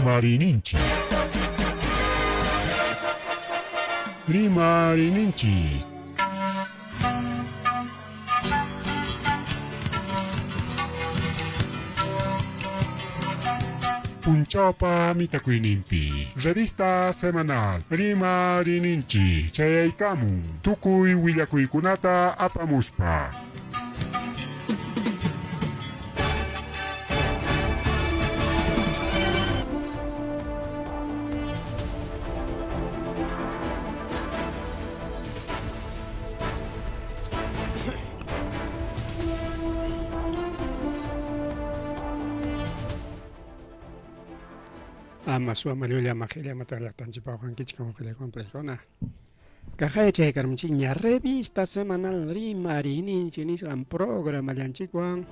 Rimarinchi. Rimarinchi. Punchapa Mitakuinimpi. Revista semanal. Rimarinchi. Chayaykamu. Tukuy willakuykunata apamuspa. Ama suama lulia magelia matalak tanjipa kan kichka magelia complejona. Kaja che karmchiña revista semanal Rimarini chinis an programa lianchikwan.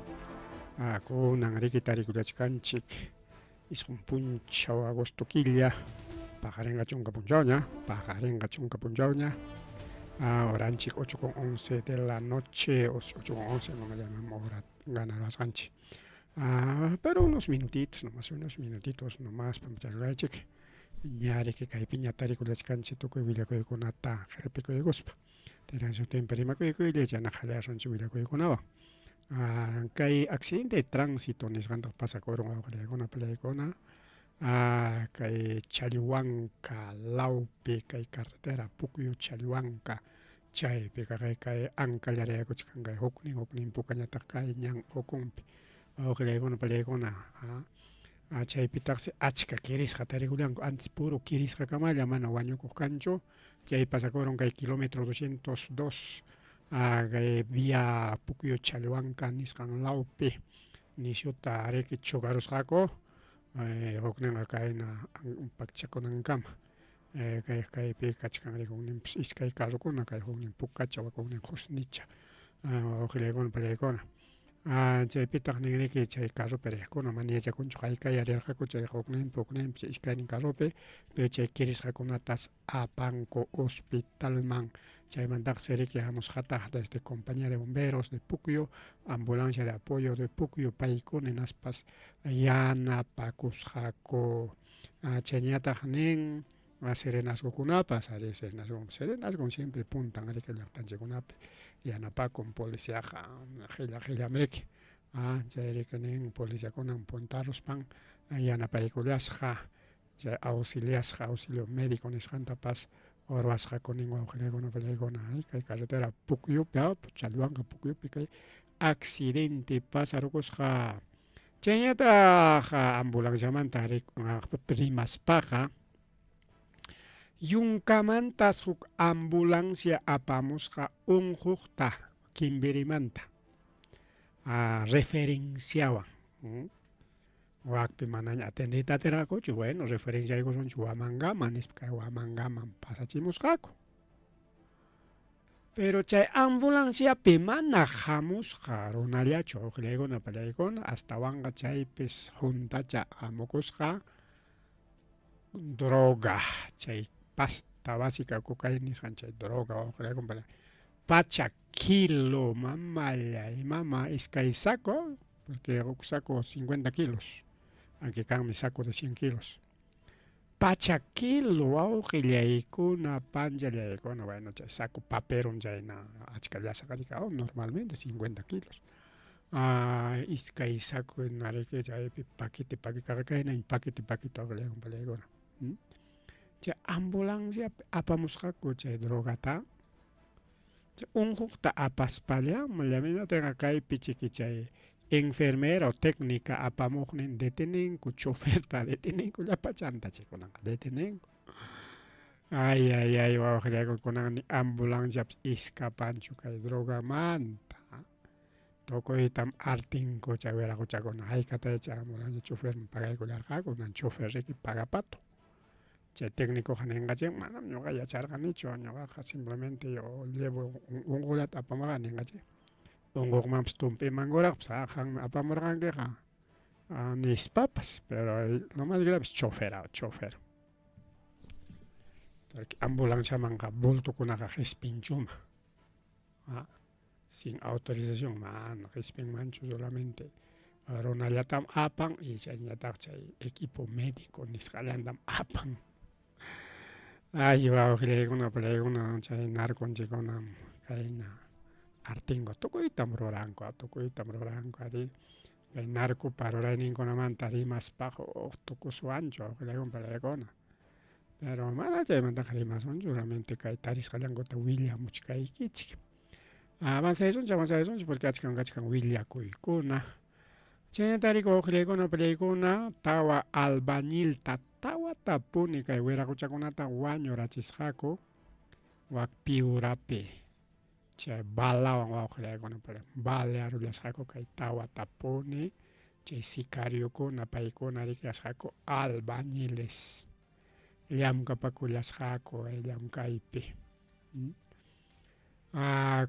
Ako nang rikitari kulachkanchik. Isun punchao agosto quilla. Pajarenga chunga punchauña. Oranchik 8:11 de la noche, 8:11 no me llaman hora ganar Sánchez. Pero unos minutitos nomás para meter la chica. Ñari que cae piñatari con la chicanchi toco y villa con ata, jerepico de guspa. Te dan su temperima que le echan a jalea son su villa con agua. Cae accidente de tránsito, ni ganando pasa con una pelea cae Chalihuanca, Laupe, cae carretera, Pucuyo Chalihuanca, Chay, cae Ancalarea, Cochicanga, Hokning, Pucañata, cae Ñan, Ocumpi. Ojelegona pelegona chay pitarse achka kirisqa tarikulanku antes puro kirisqa kamalla mana wañukuq kanchu chay pasakuron kay kilómetro 202 kay vía Pucuyo Chalihuanca nisqan lawpi nishuta ariki chukarusqaku hukninqa kayna pakchakunankama kaypi kachkanri hukninpis iskay carrukuna kay huknin pukacha huknin qusnicha ojelegona pelegona chay pitaq ninriki chay carrupi riqkuna mana yachakunchu hayk'aya rirqaku chay huknin iskaynin carrupi pero chay kirisqakunatas apanku hospitalman chaymantaqa siriki hamusqata desde compañía de bomberos de Pucuyo, ambulancia de apoyo de Pucuyo paykuna hinaspas yanapakusqaku chayñataq nin serenazgokunapas serenazgon siempre puntan ariki llaqtanchikunapi yanapakun policiaqa qillamriki chayrika nin policiakunan puntaruspan yanapaykullasqa chay auxilio médico nisqantapas urwasqaku nin wawqiykuna palaykuna kay carretera Pucuyupi Chalihuanca Pucuyupi kay accidente pasarukusqa chayñataq ambulanciamanta rimaspaqa yunkamantas huk ambulancia apamusqa unhuqta Kimbirimanta referenciawan wakpi manaña atendita tirakuchu bueno referenciaykusunchu Huamangaman nispa Huamangaman pasachimusqaku pero chay ambulanciapi mana hamusqa runallachu uqllaykuna pallaykuna astawanqa chaypis juntacha hamukusqa droga chay pasta básica cocaína nisqan chay droga uqllaykuna pacha kilo mamallay mama iskay saco porque saco 50 kilos aunque can mi saco de 100 kilos pacha kilo uqillaykuna panchallaykuna bueno chay saco paperon chayna achkallashaqarika normalmente 50 kilos iskay saco nariki chaypi paquete kayna paquete uqillaykuna pallaykuna chay ambulancia apamusqaku chay drogata chay unhuqta apaspalla mallaminatinqa kaypi chiki chay enfermera o técnica apamuqnin deteninku choferta deteninku llapachantachikunanqa deteninku ay wawqillaykunkunami ambulanciapi escapanchu kay drogamanta tukuytam artinku chay wiraquchakuna hayk'atay chay ambulancia choferman pagaykullarqaku nan chofer riki pagapato chay técnicoqa ninqachik manam ñuqa yacharqanichu ñuqaqa simplemente yo llevo unqullata apamarqa ninqachik unquqmanpas tumpimankuraqpas apamurqankiqa nispapas pero lo más grave es chofer ambulanciamanqa bultukunaqa qhispinchuma sin autorización mana qhispinmanchu solamente runallatam apan y chayñataq chay equipo médico nisqallantam apan. Ay, wawqiykuna palaykuna chay narkunchikkunam kayna artingo tukuytam ruranku, ari kay narkupa rurayninkunamanta rimaspaq tukuswanchu wawqiykuna palaykuna. Pero mana chaymantaqa rimasunchu realmente kay tarisqallankuta willamuchkaykichik. Avanzaysunchik porque achkan willakuykuna. Chaynatarika wawqiykuna palaykuna tawa albañilta tawatapuni kay wiraquchakunata wañurachisqaku wak Piurapi. Chay balawan wawqiykuna balearullasqaku kay tawatapuni chay sicariokuna paykuna rikasqaku albañiles. Llamkapakullasqaku llamkaypi.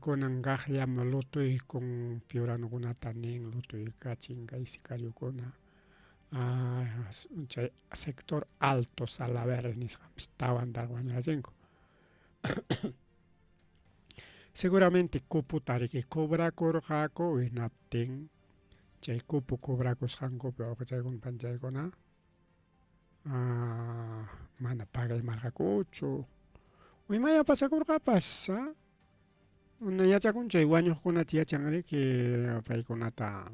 Kunan kaq lutuykun Piuranukunata nin lutuykachin kay sicariokuna. Chay sector Alto Salaverry nisqanpis tawanta wañurachinku. Seguramente cuputa riki cobrakurqaku hinaptin chay cupu cobrakusqankupi wawqichaykuna panchaykuna mana pagaymarqakuchu imaya pasakurqapas yachakunchu chay wañuqkunata yachanriki paykunata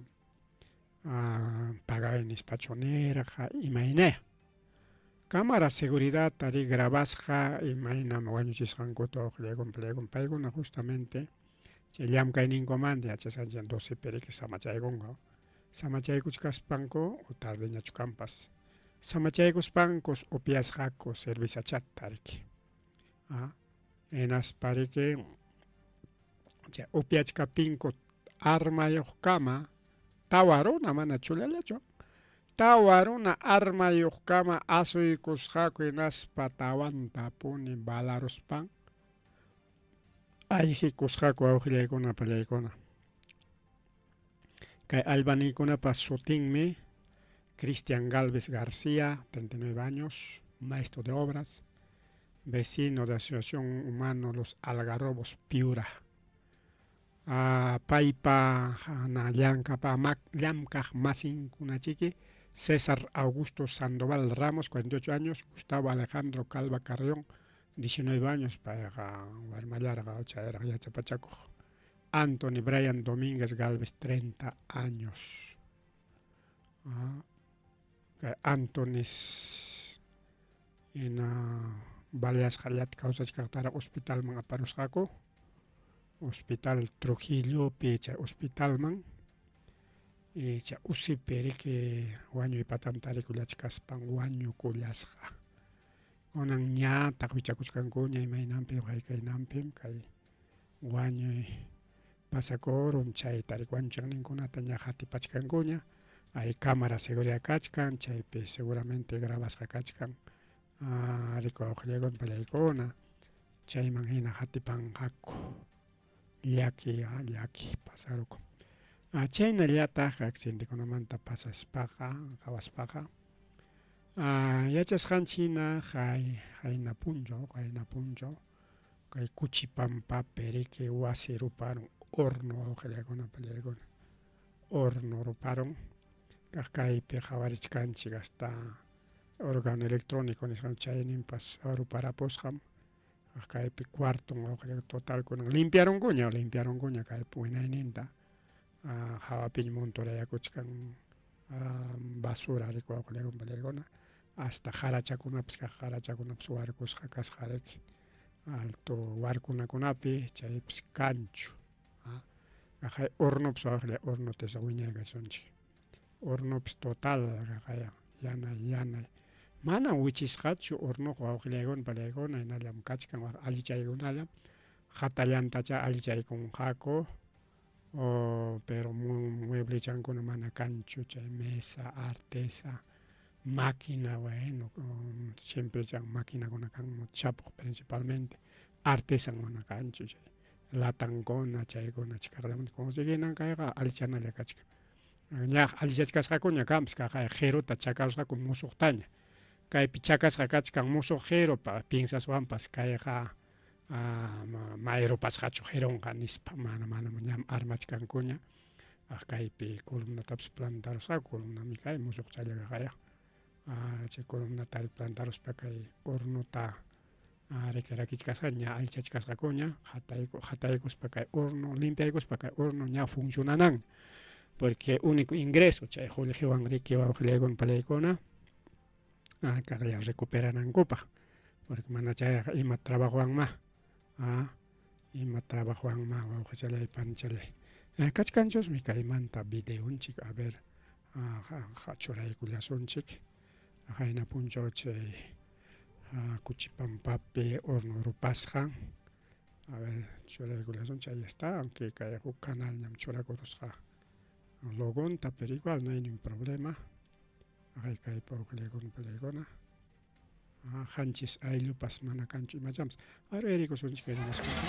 pagay nispachu nirqa imaynaya. Cámara seguridad ari grabasqa imaynam wañuchisqankuta wawqiykuna paykuna justamente chay llamkayninkumanta yachasqanchik 12 piriki samachaykunqa. Samachaykuchkaspanku tardeñachu kanpas. Samachaykuspankus upiasqaku serviciachata riki. Hinaspariki chay upiachkaptinku armayuqkama tawa runa mana chulallachu. Tawa runa armayuqkama asuykusqaku hinaspa tawanta apuni balaruspan ayqikusqaku wawqiykuna palaykuna. Kay albañilkunapa sutinmi Cristian Galvez García, 39 años, maestro de obras, vecino de Asociación Humano Los Algarrobos, Piura. Paypa llamkaq masinkunachiki César Augusto Sandoval Ramos, 48 años, Gustavo Alejandro Calva Carrión, 19 años, payqa warmallarqa chayarqa yachapachakuq. Anthony Brian Domínguez Galvez, 30 años. Antonis Baleasqallat kawsachkaqtara hospitalman aparusqaku. Hospital Trujillopi chay hospitalman chay usipi riki wañuypatanta rikullachkaspan wañukullasqa. Kunan ñataq wichakuchkankuña imaynanpi hayk'aynanpi kay wañuy pasakurun chayta rikuwanchikninkunata ña hatipachkankuña. Hay cámara seguridad kachkan chaypi seguramente grabasqa kachkan riku wawqiykuna palaykuna chayman hina hatipanqaku llaki pasarukun. Chaynallataq accidentekunamanta pasaspaqa qhawaspaqa yachasqanchina qayna punchaw kay Cuchipampapi riki wasi ruparon horno wawqiykuna palaykuna horno ruparon. Kaypi qhawarichkanchik hasta órgano electrónico nisqan chayninpas ruparapusqam. Kaypi cuarton totalkuna limpiarunkuña kaypi winayninta hawapiña monturayakuchkan basura riku wawqiykuna palaykuna hasta harachakunapas warkusqa kasqa riki alto warkunakunapi chaypis kanchu. Kay hornopas hornotas wiñaykasunchik. Hornopis total yanay mana wichisqachu hornoqa wawqiykuna palaykuna hinallam kachkan allichaykunallam hatallantacha allichaykunqaku pero mueblechankuna mana kanchu chay mesa, artesa, máquina bueno siempre chay maquinakuna kan chapuq principalmente artesan mana kanchu chay latankuna chaykuna chaykarlamanta conseguinan kayqa allichanalla kachkan. Ña allichachkasqakuña kanpis kay qhiruta chakarusqaku musuqtaña. Kaypi chakasqa kachkan musuq qhirupa pinsaswanpas kayqa mayrupasqachu qhirunqa nispa mana ñam armachkankuña Kaypi columnatapas plantarusqa columnami kay musuq chayllaqa kayaq. Chay columnata plantaruspaka kay hornota riqsirakichkasqa ña allichachkasqaku ña hataykuspa kay horno limpiaykuspa kay horno ña funcionanan porque único ingreso chay colegiowan riki wawqiykuna palaykuna kaqlla recuperanankupaq porque mana chayqa ima trabajowanma ima trabajowanma wawqichalay panichalay kachkanchusmi kaymanta videonchik a ver churaykullasunchik hayna punchaw chay Cuchipampapi horno rupasqa a ver churaykullasunchik ahí está aunque kay huk canal ñam churakurusqa logonta pero igual no hay ningún problema kaypa wawqiykuna palaykuna qanchis ayllupas mana kanchu imallapas arurikusunchik kay nimasqaqa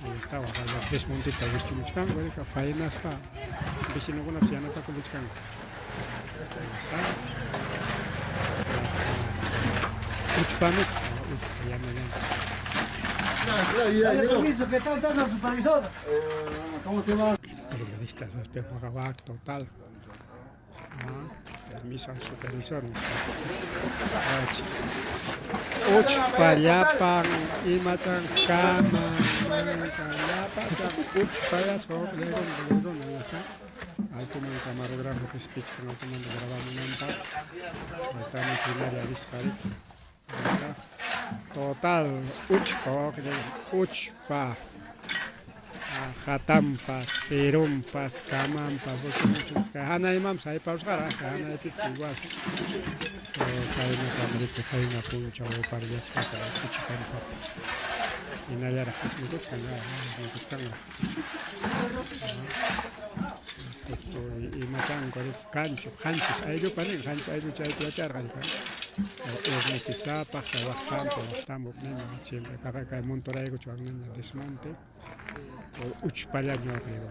ahí está waqaylla desmontita wirchumuchkanku rika faenaspa vecinokunapas yanata kulichkanku ahí está uchpami uchpa yana Permiso, ¿qué tal está el supervisor? ¿Cómo se llama? periodistas Magawak total permiso al supervisor uchpallapan imachan kama mankallapan uchpallas wawqiykuna ahí está altuman camarógrafo que spichkan altuman grabamunanta altami primaria visqarik ahí está total uchpa uchpa hatampas, perumpas, kamampas, hanaymanpas ayparusqara hanaypik igual kayna kamriki hayna punchaw parllashqata kuchipampapi hinallaraq qismikuchkanga imachanku kanchu qanchis ayllupa nin qanchis ayllu chaypi yacharqa urnipisapaq waqtampu nina siempre kay montoraykuchwan nina desmonte uchpallaño arriba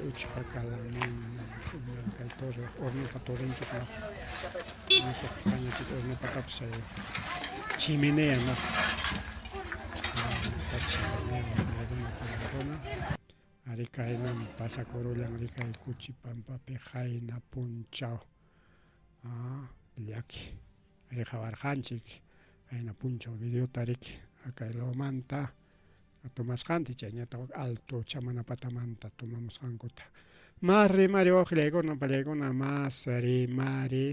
uchpakalamin kay torre hornopa torrinchik musuq kañachik hornopatapas chimenea naq ari kayman pasakurullan rikay Cuchipampapi hayna punchaw llaki ari hawarqanchik hayna punchaw videota riki kaylawmanta tomasqanchik chayñataq alto chamanapatamanta tomamusqankuta mas rimari wawqiykuna palaykuna mas rimari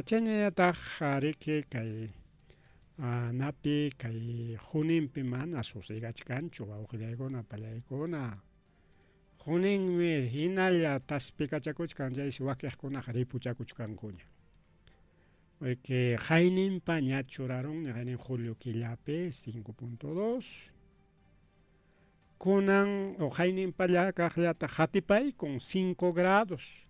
chayñataq riki kay napi kay juninpi mana susigachkanchu wawqiykuna palaykuna juninmi hinalla taspikachakuchkan chaysi wakiqkunaqa ripuchakuchkankuña porque hayninpa ña churarunña haynin julio killapi 5.2 kunan o hayninpalla kaqllata hatipay con 5 grados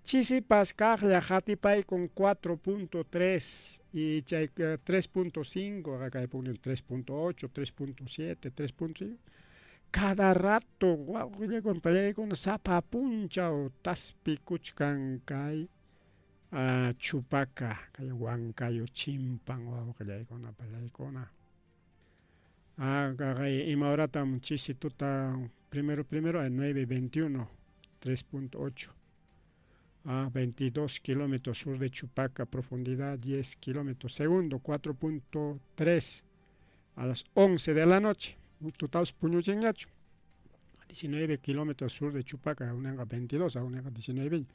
chisipas kaqlla hatipay con 4.3 y chay 3.5 acá ponen 3.8 3.7 3.5 cada rato wawqiykuna palaykuna sapa punchaw taspikuchkan kay chupaka kay Huancayo chimpan wawqiykuna palaykuna ima horatam chisituta primero a 9:21 3.8 22 kilómetros sur de Chupaca, profundidad 10 kilómetros, segundo 4.3 a las 11 de la noche, total puño chingacho, 19 kilómetros sur de Chupaca, unenga 22, a unenga 19,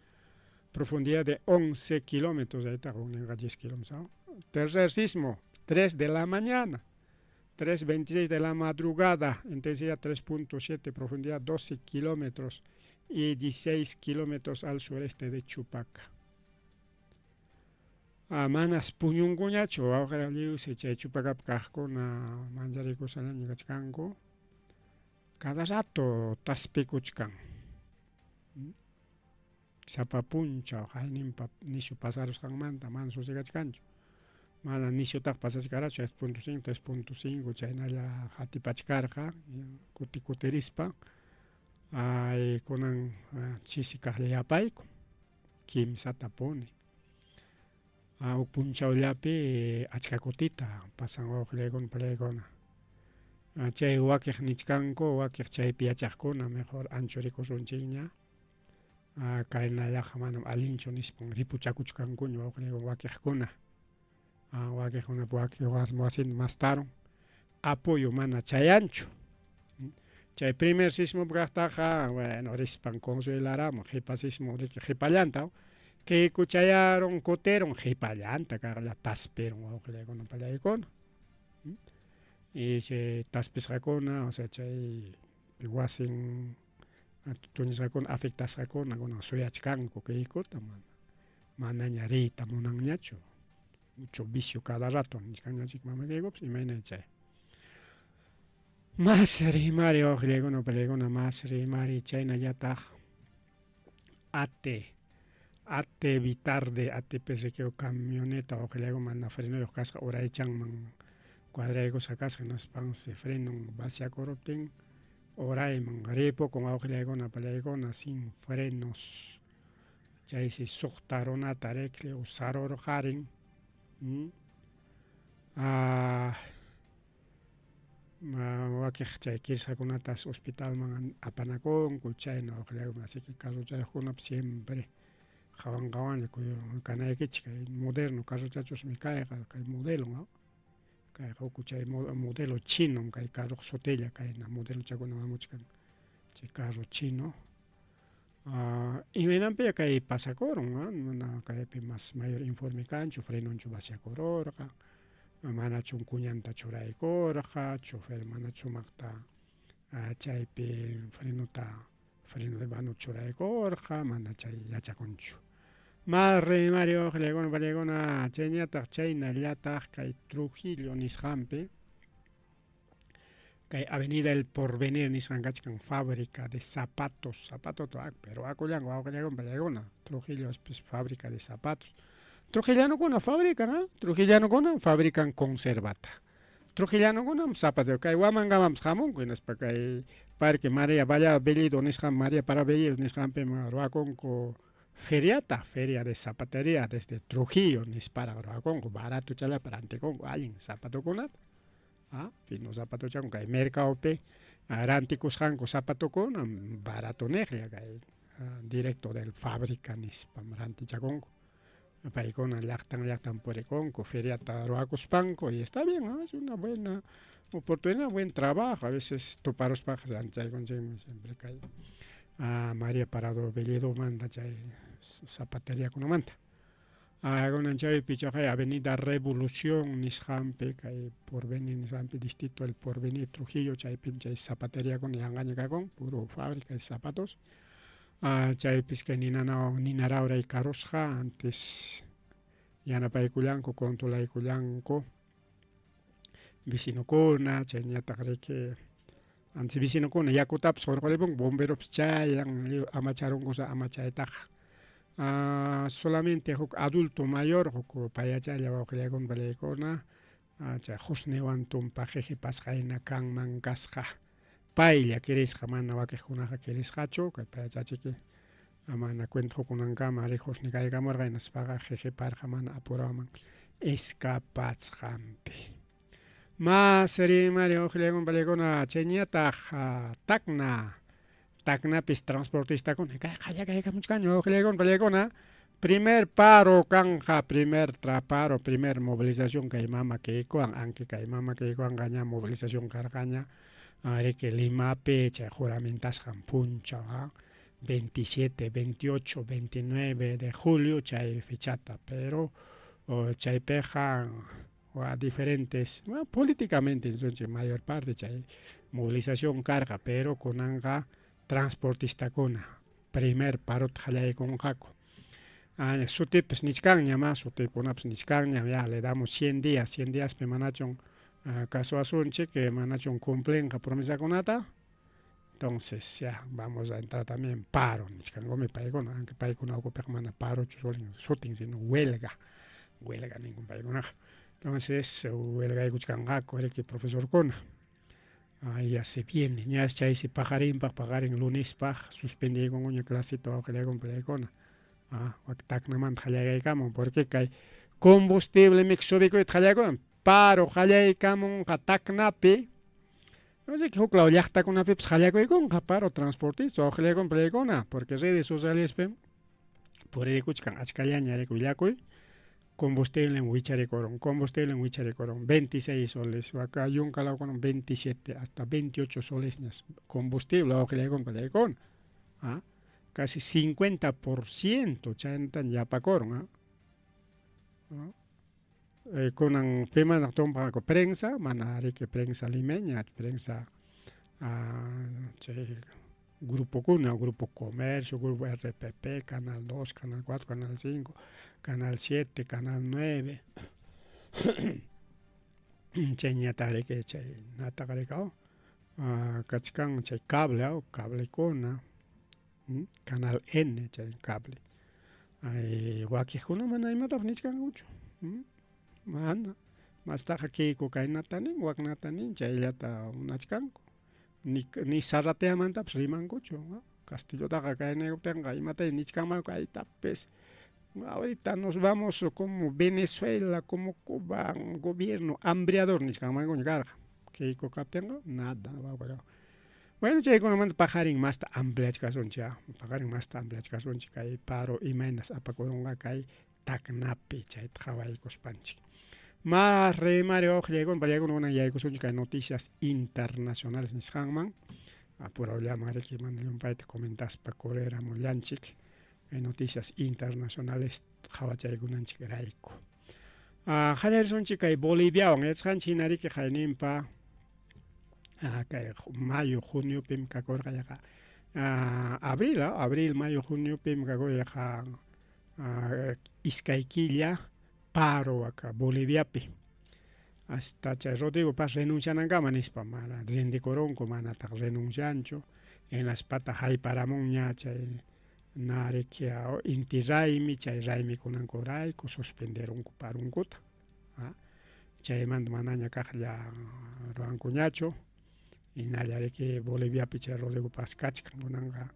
profundidad de 11 kilómetros, ahí está, unenga 10 kilómetros, tercer sismo, 3 de la mañana, 3:26 de la madrugada, intensidad 3.7, profundidad 12 kilómetros y 16 kilómetros al sureste de Chupaca. Manas puñunguñacho, ahora se echa Chupaca kajkuna manjarikusalan ñigachkanku, cada rato taspikuchkan. Sapa puncha, hayninpa nishu pasaruskanmanta, manso sigachkanchu. Mana nishutaq pasachkarachu 3.5, 3.5, chaynalla hatipachkarqa, kutikuterispa, kunan chisi kaqlla yapayku, kimsata puni. Punchawllapi achka kutita pasan wawqiykuna palaykuna. Chay wakij nichkanku, wakij chaypi yachaqkuna mejor ancho rikusunchikña. Kaynallaqa manam allinchu nispan ripuchakuchkankuña wawqiykuna wakijkuna. Wakijkuna waki wasinta mastaron apoyo mana chayanchu. Chay primer sismo kaqtaqa bueno rispan consuelaramun qipa sismo qipallanta que kuchayaron kuteron qipallanta kaqlla tasperon wawqiykuna pallaykuna. Y chay taspisqakuna o sea chay wasin tuñisqakuna afectasqakuna kunan suyachkanku kaykuta manaña riyta munanñachu. Mucho vicio cada rato nisqanñachik mamakaykupish imayna chay. Mas rimari wawqiykuna pallaykuna mas rimari chaynallataq ate evitarde atepi riqueo camioneta wawqiykuna mana frenoyuq kasqa uraychanman cuadraykusqa kasqa hinaspansi frenon vaciakuruptin urayman ripukun wawqiykuna pallaykuna sin frenos chaysi suqta runata riqsi usarurqarin. Wakij chay kirsqakunatas hospitalman apanakunku chayna wawqiykuna así que carruchayuqkunapas siempre qhawan kanaykichik kay moderno carruchachusmi kayqa kay modelo kayqa uku chay modelo chino kay carruqa sutilla kayna modelo chakuna mamuchkan chay carro chino. Imaynanpiqa kay pasakurun mana kaypi mas mayor informe kanchu frenonchu vaciakururqa manachun kuñanta churaykurqa chofer mana sumaqta chaypi freno de mano churaykurqa mana chay yachakunchu. Mas rimari wawqiykuna pallaykuna chayñataq chaynallataq kay Trujillo nisqanpi kay Avenida El Porvenir nisqan kachkan fábrica de zapatos pero akullanku wawqiykuna pallaykuna Trujillo pues fábrica de zapatos. Trujillanukuna fabrican conservata. Trujillanukuna zapato kay Huamangamampas hamunku hinaspa kay Parque María Valladolid nisqan María para Bellido nisqanpi ruwakunku feria de zapatería desde Trujillo nispara ruwakunku barato chayllapi rantikunku allin zapatukunata. Fino zapatuchakun kay mercadopi rantikusqanku zapatukuna barato niqlla kay directo del fábrica nispam rantichakunku. Paykuna llaqtan purikunku feriata ruwakuspanku y está bien, es una buena oportunidad, buen trabajo, a veces tuparuspaq chaykunchikmi siempre kay María Parado Bellido manda chay zapatería kunamanta. Kunan chaypi chay Avenida Revolución nisqanpi kay Porvenir nisqanpi distrito El Porvenir Trujillo chaypi chay zapatería kuna yanqaña kakun puro fábrica de zapatos. Chaypis kay ninarawray karusqa antes yanapaykullanku controlaykullanku vecinokuna chayñataq riki antes vecinokuna yakutapas hurqulipunku bomberopis chayan amacharunkusa amachaytaqa solamente huk adulto mayor huk payachalla wawqiykuna pallaykuna chay husniwan tumpaq pasqayna kanman kasqa paylla kirisqa mana wakijkunaqa kirisqachu kay payachachiki mana cuento hukunankama rijusni kaykamurqa hinaspaqa qiqiparqa mana apuraman escapachqanpi. Mas rimari wawqiykuna pallaykuna chayñataq Tacnapis transportistakuna qalla kaykamuchkanña wawqiykuna pallaykuna primer paro kanja primer movilización kay mamakaykuwan anki kay mamakaykuwanqa ña movilización karqaña riki Limapi chay juramentasqan puncha 27, 28, 29 de julio chay fechata pero chaypiqa diferentes políticamente entonces mayor parte chay movilización karqa pero kunanqa transportistakuna primer parot qallaykunqaku sutipis nichkanña sutikunapas nichkanña ya le damos 100 díaspi manachun casuasunchik que manachun cumplenqa promesa entonces ya vamos a entrar también paro nichkankomi paykuna aunque paykuna ukupik mana parochu sutin sino huelga ningún paykunaqa entonces huelgaykuchkanqaku riki profesorkuna ya se viene ña chaysi paqarin lunispaq suspendiykunkuña clasita wawqiykuna pallaykuna Tacnamanta qallaykamun porque kay combustible mix subikuyta qallaykuman paro qallaykamunqa Tacnapi No sé que hukla llaqta kuna pips con paro transportista o con plegona porque redes sociales pe por ahí kuchkan achkallaña rekullakuy combustible en Huichare Corón, 26 soles, acá Yuncalao con 27 hasta 28 soles combustible, con Pelecón, ¿ah? Casi 50% chantan ya para Corón, ¿ah? Con pema na tomba con prensa, manare que prensa limeña, prensa grupo Cuna, grupo Comercio, grupo RPP, Canal 2, Canal 4, Canal 5, Canal 7, Canal 9. Cheñatare que chay natagaricao. Cachcan chay cable, cable Cuna, Canal N, chay cable. Wakijuna mana imata nichkan mucho. Mana. Más taja que cocainatanin, waknatanin, chaylata unachkanko. Ni sarratea manta pues rimangocho, ¿no? Castillo taga caene tenga y mata ni chama ahí tapes. Ahorita nos vamos como Venezuela, como Cuba, un gobierno hambriador ni chama con garja. Que coca tenga nada, va. Bueno, ya con manta pajarin más amplia chazón ya, pajarin más amplia chazón chica y paro y menos apacoronga kai taknape chay trabajo cospanchi. Más Mario Ojegon, para con una ya que noticias internacionales en Hangman. Por hablar más que mandé un par de comentarios para correr a Molanchik. Noticias internacionales, Javachay Gunanchik Raiko. Jalerson chica y Bolivia, en el Chinari que Jainimpa, mayo, junio, Pim Kakorga, abril, mayo, junio, Pim Kakorga, Izcaiquilla. Paro acá, Bolivia pi. Hasta chay Rodrigo Paz renuncian a Gamanispa, mana, Rende Coronco, mana, ta renunciancho, en las patas hay para muña, chay, narekia, inti raimi, chay raimi con ancoray, co suspender un para un gota. Chay mando manaña caja roancuñacho, y naya de que Bolivia pi chay Rodrigo Paz cachcan, gonanga,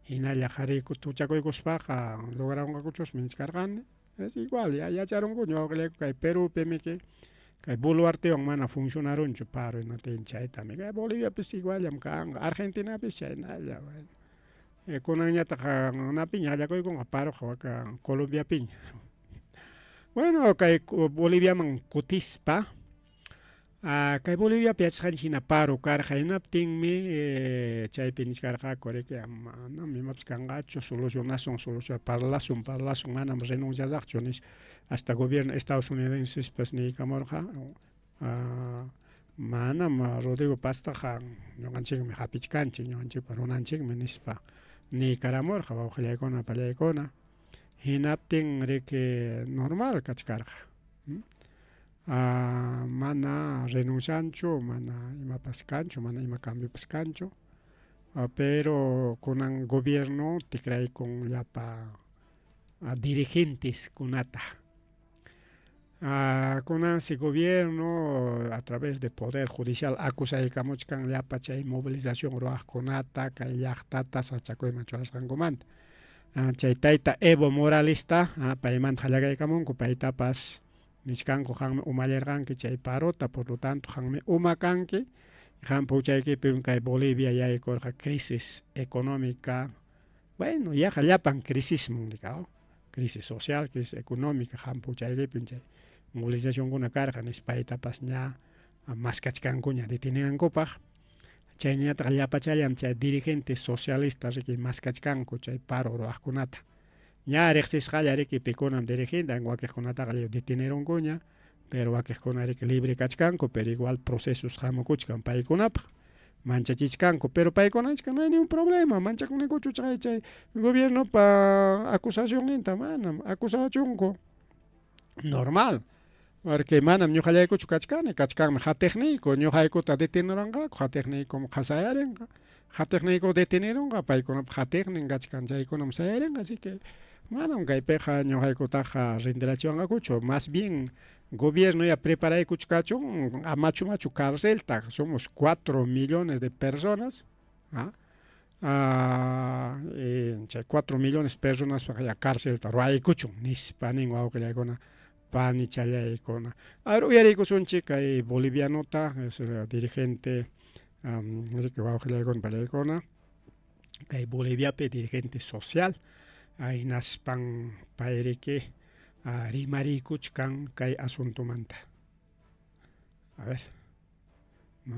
y naya jarico, tu chaco y cospaja, lograron a cuchos minscargan. Es igual, ya echaron coño, que Perú, que Boluarte, mana funcionaron, chuparo, no te hinchaita, me Bolivia, pues igual, Argentina, pues nada, con una piña, ya con paro, Colombia piña. Bueno, que Bolivia man cutispa, que Bolivia piazan China paro, carja, y napting me, chay pinis carja, core que no me maps cangacho, solucionación, parlasun, mana, renuncias acciones, hasta gobierno estadounidenses, pues ni camorja, mana, Rodrigo Pastaja, no ganchig me hapichcanchi, no ganchig para un anchig me nispa, ni caramorja, o geleicona, paleicona, y napting que normal, cachcarja. Mana renunciancho, mana ima pascancho, mana ima cambio pascancho, pero con un gobierno te cree con ya dirigentes con ata. Con ese gobierno a través de poder judicial acusa y camochcan ya chay movilización roaj con ata, que ya tata sachaco y machuas gangomant. Chay taita Evo Moralista, paiman jalaga y camon, paita pas. Nishkanko hanme umalerganke chay parota, por lo tanto hanme umakanke, han puchayke peunkai Bolivia ya ekorja crisis económica, bueno, ya jallapan crisis mundial, crisis social, crisis económica, han puchayke peunkai movilización kuna carga, nispaita pasña, más kachkankuña detienen copa, chayña trallapa chayam chay dirigentes socialistas que más kachkanko chay paro roajkunata. Ya rexis jala que peconam de regenda en guaques con ataque detenieron coña, pero guaques con que libre cachcanco, pero igual procesos jamocuchcan pa iconap, mancha chichcanco, pero pa iconachca no hay ningún problema, mancha con el cocho chay gobierno pa acusación lenta, manam, acusación normal. Porque manam yo jala cocho cachcan, cachcan ja técnico, yo jala cota detenieron ga, ja técnico jasayaren, ja técnico detenieron ga, pa iconap ja técnico cachcan ya iconam sayaren, así que bueno, que peja no hay cotaja renderación a cucho, más bien gobierno ya prepara el cuchcacho a machu cárcel, somos 4 millones de personas, 4 millones de personas para la cárcel, pero hay cucho, ni spaning o que le con pan y chale con. Ahora ya digo son chica y boliviano es el dirigente riki wawqillaykuna palaykuna kay Boliviapi dirigente social hinaspan payriki rimarikuchkan kay asuntumanta. A ver. No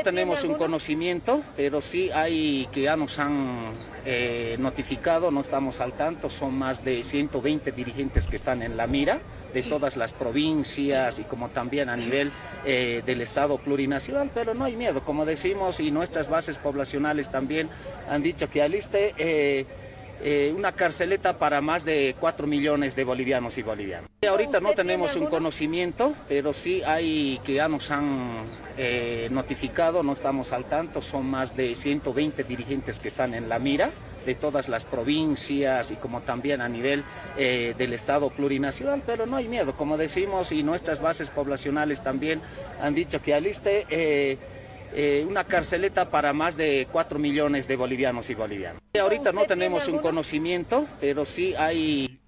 tenemos un conocimiento, pero sí hay que ya nos han notificado, no estamos al tanto, son más de 120 dirigentes que están en la mira de todas las provincias y como también a nivel del Estado plurinacional, pero no hay miedo, como decimos, y nuestras bases poblacionales también han dicho que aliste una carceleta para más de 4 millones de bolivianos y bolivianas. Ahorita no tenemos un conocimiento, pero sí hay que ya nos han notificado, no estamos al tanto, son más de 120 dirigentes que están en la mira de todas las provincias y como también a nivel del Estado plurinacional, pero no hay miedo, como decimos, y nuestras bases poblacionales también han dicho que aliste una carceleta para más de 4 millones de bolivianos y bolivianas. Ahorita no tenemos un conocimiento, pero sí hay...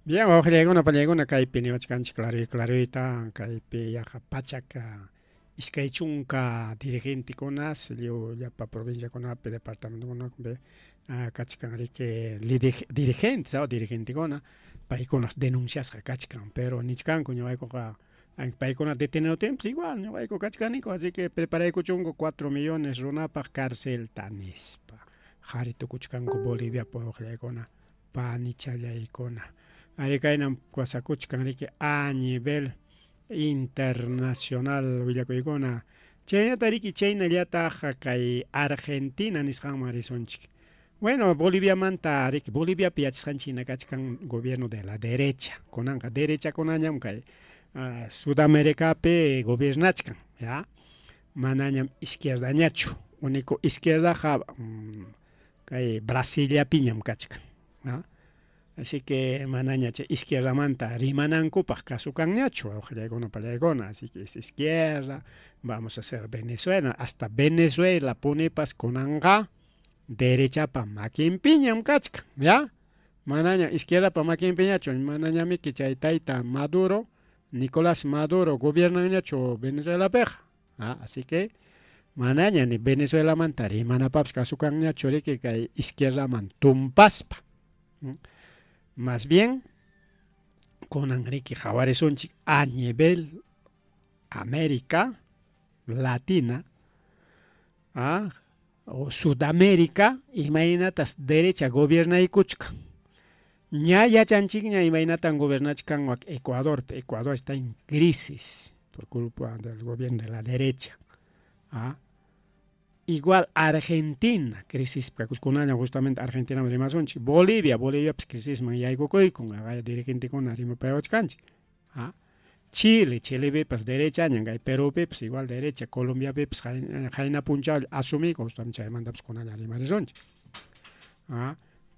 Bien, wawqillaykuna pallaykuna kaypi niwachkanchik clarita kaypi yaqa pachaca iskay chunka dirigentekunas llapa provinciakunapi departamentokunapi kachkan riki dirigentes dirigentekuna paykunas denunciasqa kachkan pero nichkanku ñuqaykuqa paykuna detenido tiempos igual ñuqayku kachkaniku así que preparaykuchunku 4 millones runapaq carcelta nispa qharitukuchkanku Boliviapi wawqillaykuna panichallaykuna ari kaynan pasakuchkan riki a nivel internacional willakuykuna chayñata riki chaynallataq kay Argentina nisqanman risunchik. Bueno, Boliviamanta riki Boliviapi yachasqanchik kachkan gobierno de la derecha kunanqa derechakunañam kay Sudamericapi gobernachkan ya manañam izquierdañachu único izquierdaqa kay Brasiliapiñam kachkan ¿ya? Así que manaña chay izquierdamanta rimanankupaq kasukanñachu wawqillaykuna pallaykuna así que es izquierda vamos a hacer Venezuela hasta Venezuela punipas kunanqa derechapa makinpiñam kachkan ya manaña izquierdapa makinpiñachu manañamiki chay tayta Maduro Nicolás Maduro gobiernañachu Venezuelapiqa así que manaña ni Venezuelamanta rimanapapas kasukanñachu riki kay izquierdaman tumpaspa más bien kunan riki qhawarisonchik a nivel América Latina o Sudamérica imaginatas derecha gobernaykuchka ña yachanchikña imaynatan gobernachkanwak Ecuador está en crisis por culpa del gobierno de la derecha igual Argentina crisis kunaña justamente Argentina rimasonchik Bolivia pues crisis man yaykukuykun dirigentekuna rimapayawachkanchik Chile pues derechaña kay Perúpi pues igual derecha Colombiapi pues hayna punchaw asumiko justamente chaymantapas kunaña rimarisonchik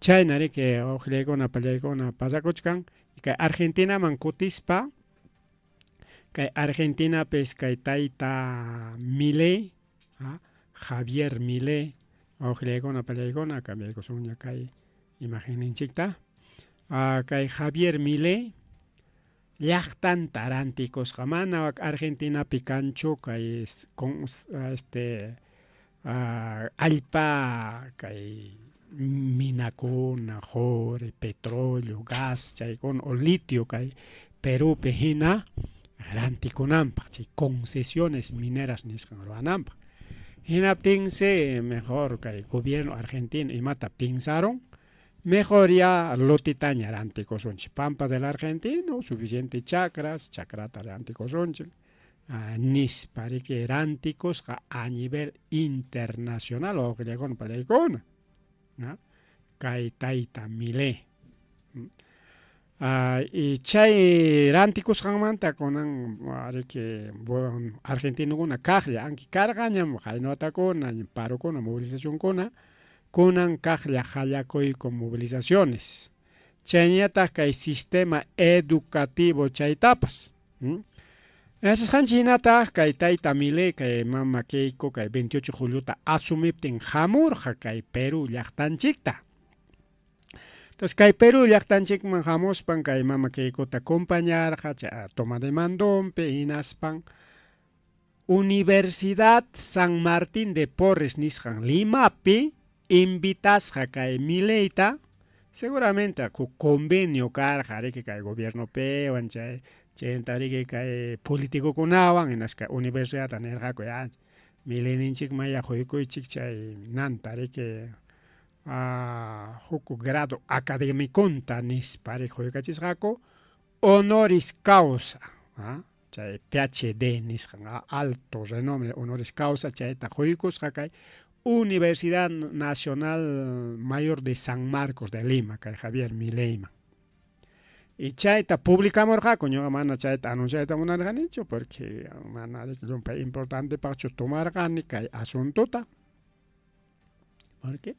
chayna riki wawqillaykuna pallaykuna pasakuchkan kay Argentinaman kutispa kay Argentinapis kay tayta Milei Javier Milei wawqillaykuna pallaykuna kamyaykusunña kay imageninchikta kay Javier Milei llaqtanta rantikusqa mana Argentinapi kanchu kay allpa kay minakuna quri petróleo gas chaykuna o litio kay Perúpi hina rantikunanpaq chay concesiones mineras nisqan ruwananpaq hinaptinsi mejor kay gobierno argentino imata pensaron mejor ya lotitaña rantikusunchik pampa del argentino suficiente chakrata rantikusunchik nispa riki rantikusqa a nivel internacional wawqillaykuna pallaykuna kay tayta Milei y chay rantikusqanmanta kunan riki argentinokuna kaqlla anki karqañam haynotakuna parokuna movilizacionkuna kunan kaqlla qallakuyku movilizaciones chayñataq kay sistema educativo chaytapas yachasqanchik hinataq kay tayta Milei kay mama Keiko kay 28 juliota asumiptin hamurqa kay Perú llaqtanchikta Entonces, kay Perú llaqtanchikman hamuspan kay mama Keikuta acompañarqa toma de mandompe hinaspan Universidad San Martín de Porres nisqan Limapi invitasqa kay Mileyta seguramente convenio karqa riki kay gobierno pewan chayta riki kay politikukunawan hinasqa universidad nirqaku Mileyninchikman quykuychik chay nanta riki huku grado académiconta nispa quykachisqaku honoris causa chay PhD nisqan alto renombre honoris causa chayta quykusqa kay Universidad Nacional Mayor de San Marcos de Lima kay Javier Mileyman y chayta publicamurqaku ñuqa mana chayta anunciayta munarqanichu porque mana llumpa importante pachu tomarqani kay asuntota porque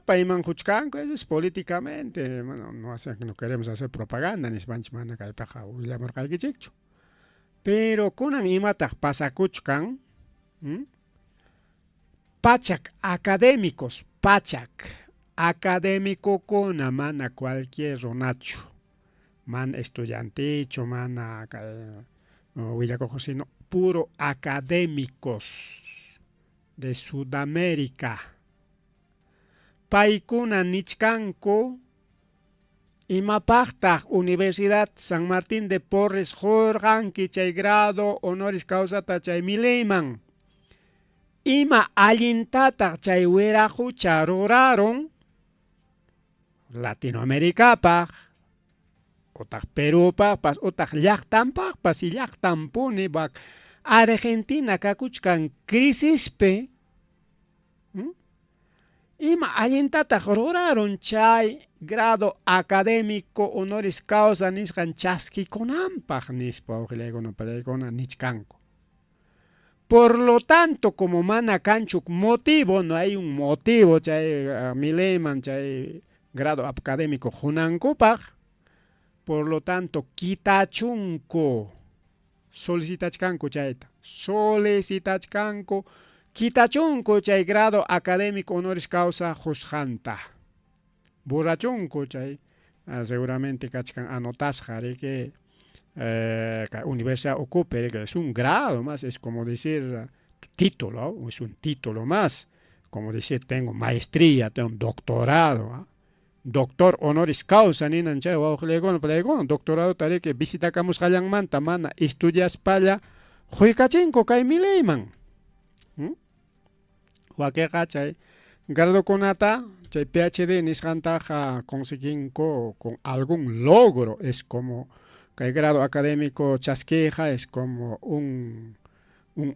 payman huchkanku es políticamente no queremos hacer propaganda nispanchik mana kaytaqa willamurqaykichikchu pero kunan imataq pasakuchkan pachak académicokuna mana cualquier runachu mana estudiantichu mana willakuq sino puro académicos de Sudamérica paykuna nichkanku imapaqtaq Universidad San Martín de Porres qurqanki chay grado honoris causata chay Mileyman ima allintataq chay wiraqucha ruraron Latinoamericapaq utaq Perupaqpas utaq llaqtanpaqpas y llaqtanpunipak Argentina kakuchkan crisispi ima allintataq ruraron chay grado académico honoris causa nisqan chaskikunanpaq nispa uqillaykunapallaykuna nichkanku. Por lo tanto, como mana kanchuk motivo, no hay un motivo chay Mileyman chay grado académico hunankupaq, por lo tanto, kitachunku solicitachkanku chayta, kitachunku chay grado académico honoris causa husqanta. Burachunku chay seguramente kachkan anotasqa que universidad ocupe, que es un grado más, es como decir título, es un título más, como decir tengo maestría, tengo un doctorado, doctor honoris causa ninan chay doctorado tari que visitakamus qallanmanta mana estudias palla huykachinko kay Mileyman wakiqa chay gradokunata chay PhD nisqantaqa conseguinko con algún logro, es como que el grado académico chasqueja es como un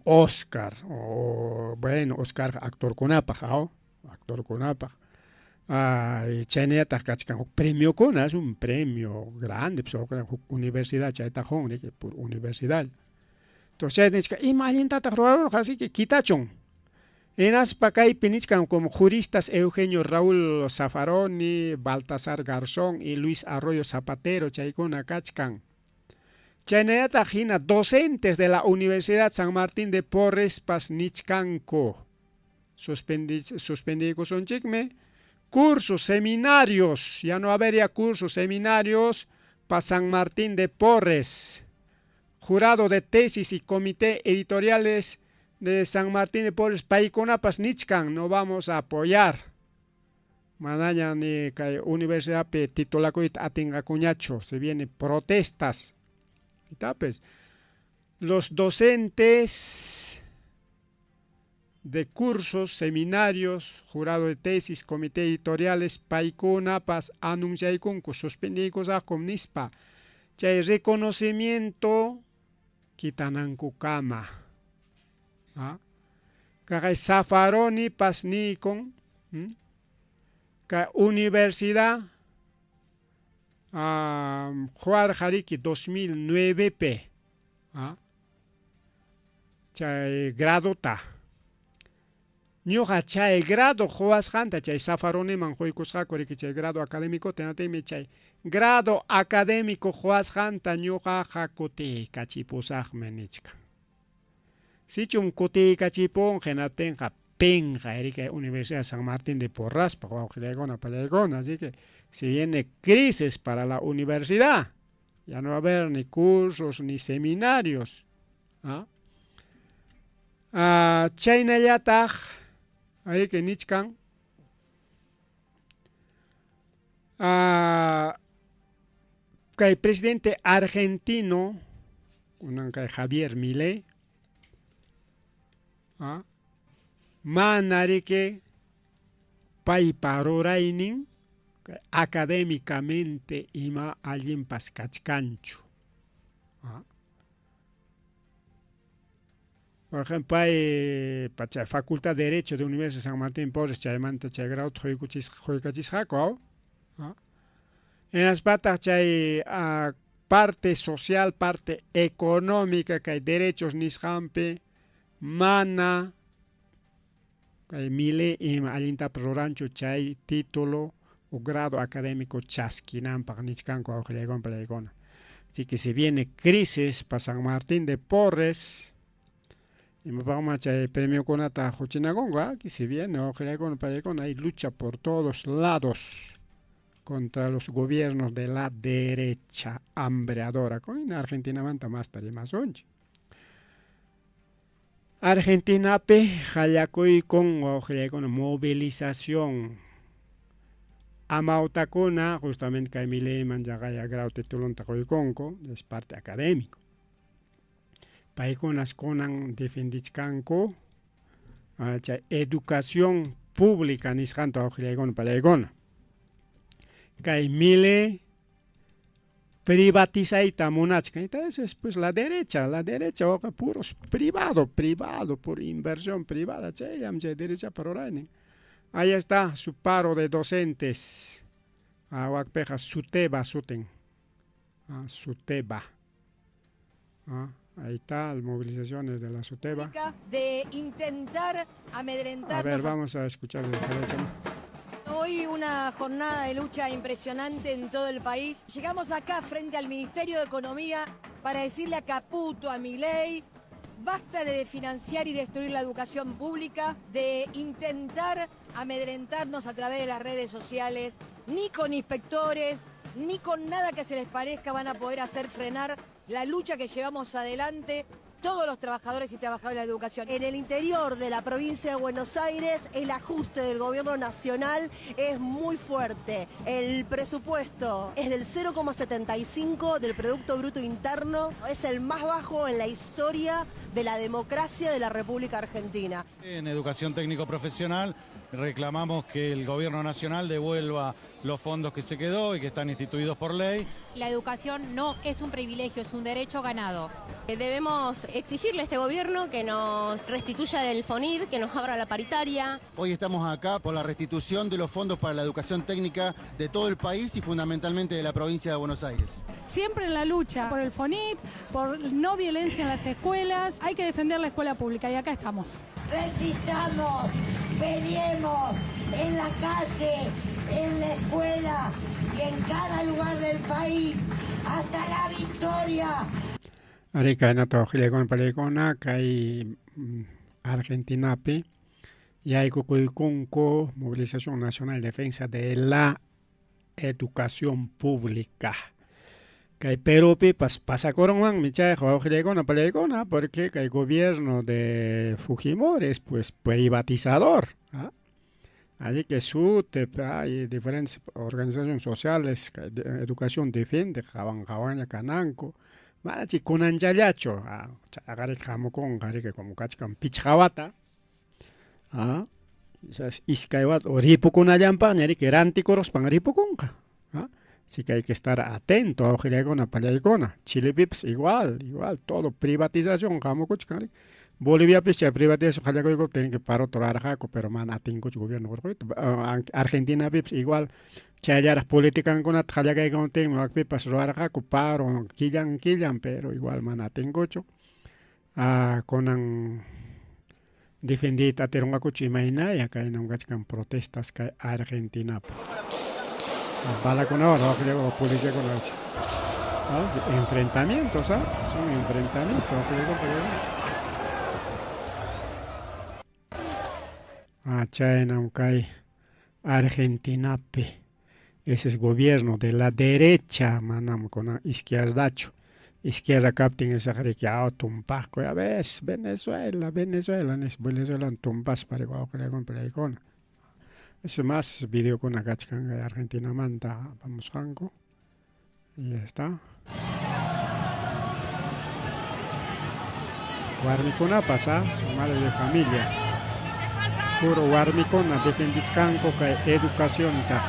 Oscar, o bueno, Oscar actor kunapaj, actor kunapaj. Y chaynetaq kachkan premio kuna, es un premio grande, pues universidad chaytajón, por universidad. Entonces, ima allintataq ruraron, así que kitachon. Enaspa kaypi nichkan como juristas Eugenio Raúl Zaffaroni, Baltasar Garzón y Luis Arroyo Zapatero, chaykuna kachkan. Chaynayataq hina docentes de la Universidad San Martín de Porres pas nichkanku. Suspendikusunchikmi cursos, seminarios, ya no habría cursos, seminarios para San Martín de Porres. Jurado de tesis y comité editoriales de San Martín de Porres, paikunapas nichkan, no vamos a apoyar. Manaya ni kay universidad pe titulakuit atingakuñacho, se vienen protestas. Pues, los docentes de cursos, seminarios, jurado de tesis, comité editoriales, paikunapas anunciaykunku suspendiykusaqkum nispa. Chay reconocimiento kitanankukama. Kay Zaffaroni pasnikun, kay universidad Juar Jariki 2009 p chay grado ta ñuqa chay grado huasqanta chay Zaffaroniman quykusqaku riki chay grado académico tenatimi chay grado académico huasqanta ñuqaqa kutiykachipusaqmi nichka sichun kutiykachipun hinatinqa penja, que Universidad San Martín de Porras, así que si viene crisis para la universidad, ya no va a haber ni cursos ni seminarios. China yataj, ahí que nichkan. Que el presidente argentino, Javier Milei, manarike pai parorainin académicamente ima alguien paskachkanchu. Por ejemplo, hay Facultad de Derecho de Universidad de San Martín Porres, chaymanta grado joykachis jaco. En las patas hay parte social, parte económica, que hay derechos nishampe, mana, que hay mile y alinta prorancho chay título o grado académico chasquinan para nichcanco auxiliagón para la. Así que si viene crisis para San Martín de Porres, y me vamos a el premio Conata Jochinagonga, que si viene auxiliagón para la hay lucha por todos lados contra los gobiernos de la derecha hambreadora. En Argentina manta más tarde más onche. Argentina pe jayacoy con movilización. Amautacona, justamente que Milei manjagaya grau titulon tacoiconco, es parte académico. Paiconas conan defendichcanco, educación pública niscanto auxiliagón palegona. Que Milei privatiza y tamunachka. Entonces es pues la derecha, puros privado, por inversión privada, derecha parorainen. Ahí está su paro de docentes. Huacpeja, Suteba, Suten. Suteba. Ahí está, las movilizaciones de la Suteba. De intentar amedrentar. A ver, vamos a escuchar el derecho. Hoy una jornada de lucha impresionante en todo el país. Llegamos acá frente al Ministerio de Economía para decirle a Caputo, a Milei, basta de financiar y destruir la educación pública, de intentar amedrentarnos a través de las redes sociales, ni con inspectores, ni con nada que se les parezca van a poder hacer frenar la lucha que llevamos adelante todos los trabajadores y trabajadoras de la educación. En el interior de la provincia de Buenos Aires, el ajuste del gobierno nacional es muy fuerte. El presupuesto es del 0,75 del Producto Bruto Interno. Es el más bajo en la historia de la democracia de la República Argentina. En educación técnico profesional reclamamos que el gobierno nacional devuelva los fondos que se quedó y que están instituidos por ley. La educación no es un privilegio, es un derecho ganado. Debemos exigirle a este gobierno que nos restituya el FONID, que nos abra la paritaria. Hoy estamos acá por la restitución de los fondos para la educación técnica de todo el país y fundamentalmente de la provincia de Buenos Aires. Siempre en la lucha por el FONID, por no violencia en las escuelas, hay que defender la escuela pública y acá estamos. Resistamos, peleemos en la calle, en la escuela y en cada lugar del país hasta la victoria. Arica en ato gilegon palegona kai Argentinape y hay con movilización nacional de defensa de la educación pública. Que pero pasa con mi chajo gilegon palegona porque el gobierno de Fujimori es pues privatizador. Así que hay diferentes organizaciones sociales de educación defiende, Jaban Cananco, Marachi Kunanjayacho, Agare Jamocon, Gare como Kachkan Pichawata, Iskaiwat o Ripukunayampa, Neri que era anticoros pan Ripukunka. Así que hay que estar atento a Ojilegona, Palaycona, Chile Pips igual, todo privatización, Jamocuchkari. Bolivia picha privatización jalaco tienen que paro torar jaco pero man atingo gobierno Argentina pips igual chayaras política con jalaca con tengo aquí pas roar jaco paro killan pero igual man atingo con defendita teronga cochi imagina y acá en un gachkan protestas que Argentina bala con ahora creo policía con la enfrentamientos son enfrentamientos Chaynam kay Argentinapi. Ese es gobierno de la derecha, manam con izquierdacho. Izquierda captain esa que tumpasco, ya ves, Venezuela, es Venezuela tumpas para con pelecona. Es más video con la gachcan de Argentina manda, vamos rango. Y ya está. Warmicona pasa, su madre de familia. Puro Warmicona, defendiscanco que educación ta.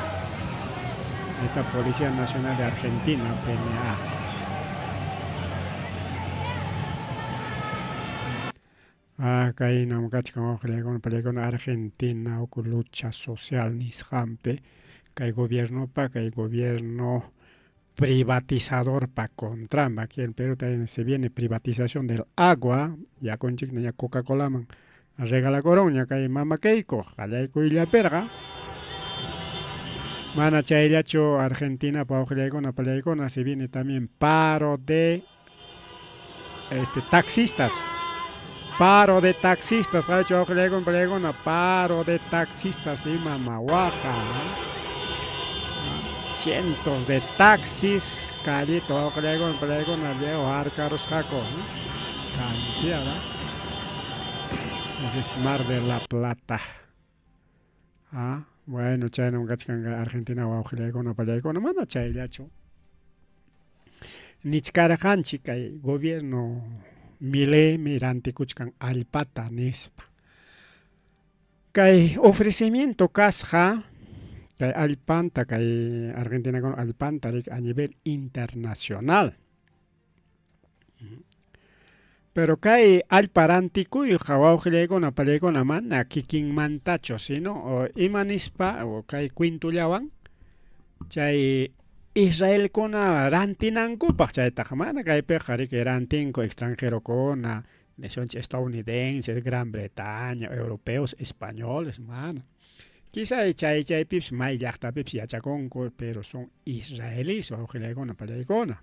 Esta Policía Nacional de Argentina, PNA. Kay nam kachkan con Argentina o lucha social nishampe. Kay gobierno privatizador pa contra. Aquí en Perú también se viene privatización del agua. Ya con chicna ya Coca-Cola man. Regala coronia kay mama keiko. Jalayko y la perga. Mana chaylacho Argentina pa palaicona se viene también paro de taxistas. Paro de taxistas, paro de taxistas y mamahuaja. Cientos de taxis, callito, arcaros jaco. Cantidad. Ese es Mar de la Plata. Bueno, China, Argentina, mana chaylacho. Nichkarajanchi kay gobierno Milei mirante kuchkan alpata nispa. Kay ofrecimiento kasja kay alpanta kay Argentina con alpanta a nivel internacional. Pero kay alparantiku y jawaujilegona napalegona mana kikin mantacho sino o imanispa o kay quintullawan chay Israel kona rantinanku pachayta jamana kaype que rantinko extranjero kona naciones estadounidenses, Gran Bretaña, europeos, españoles, mana. Quizá chay pips may llaqta pips yachakonko, pero son israelíes o jilegona palegona.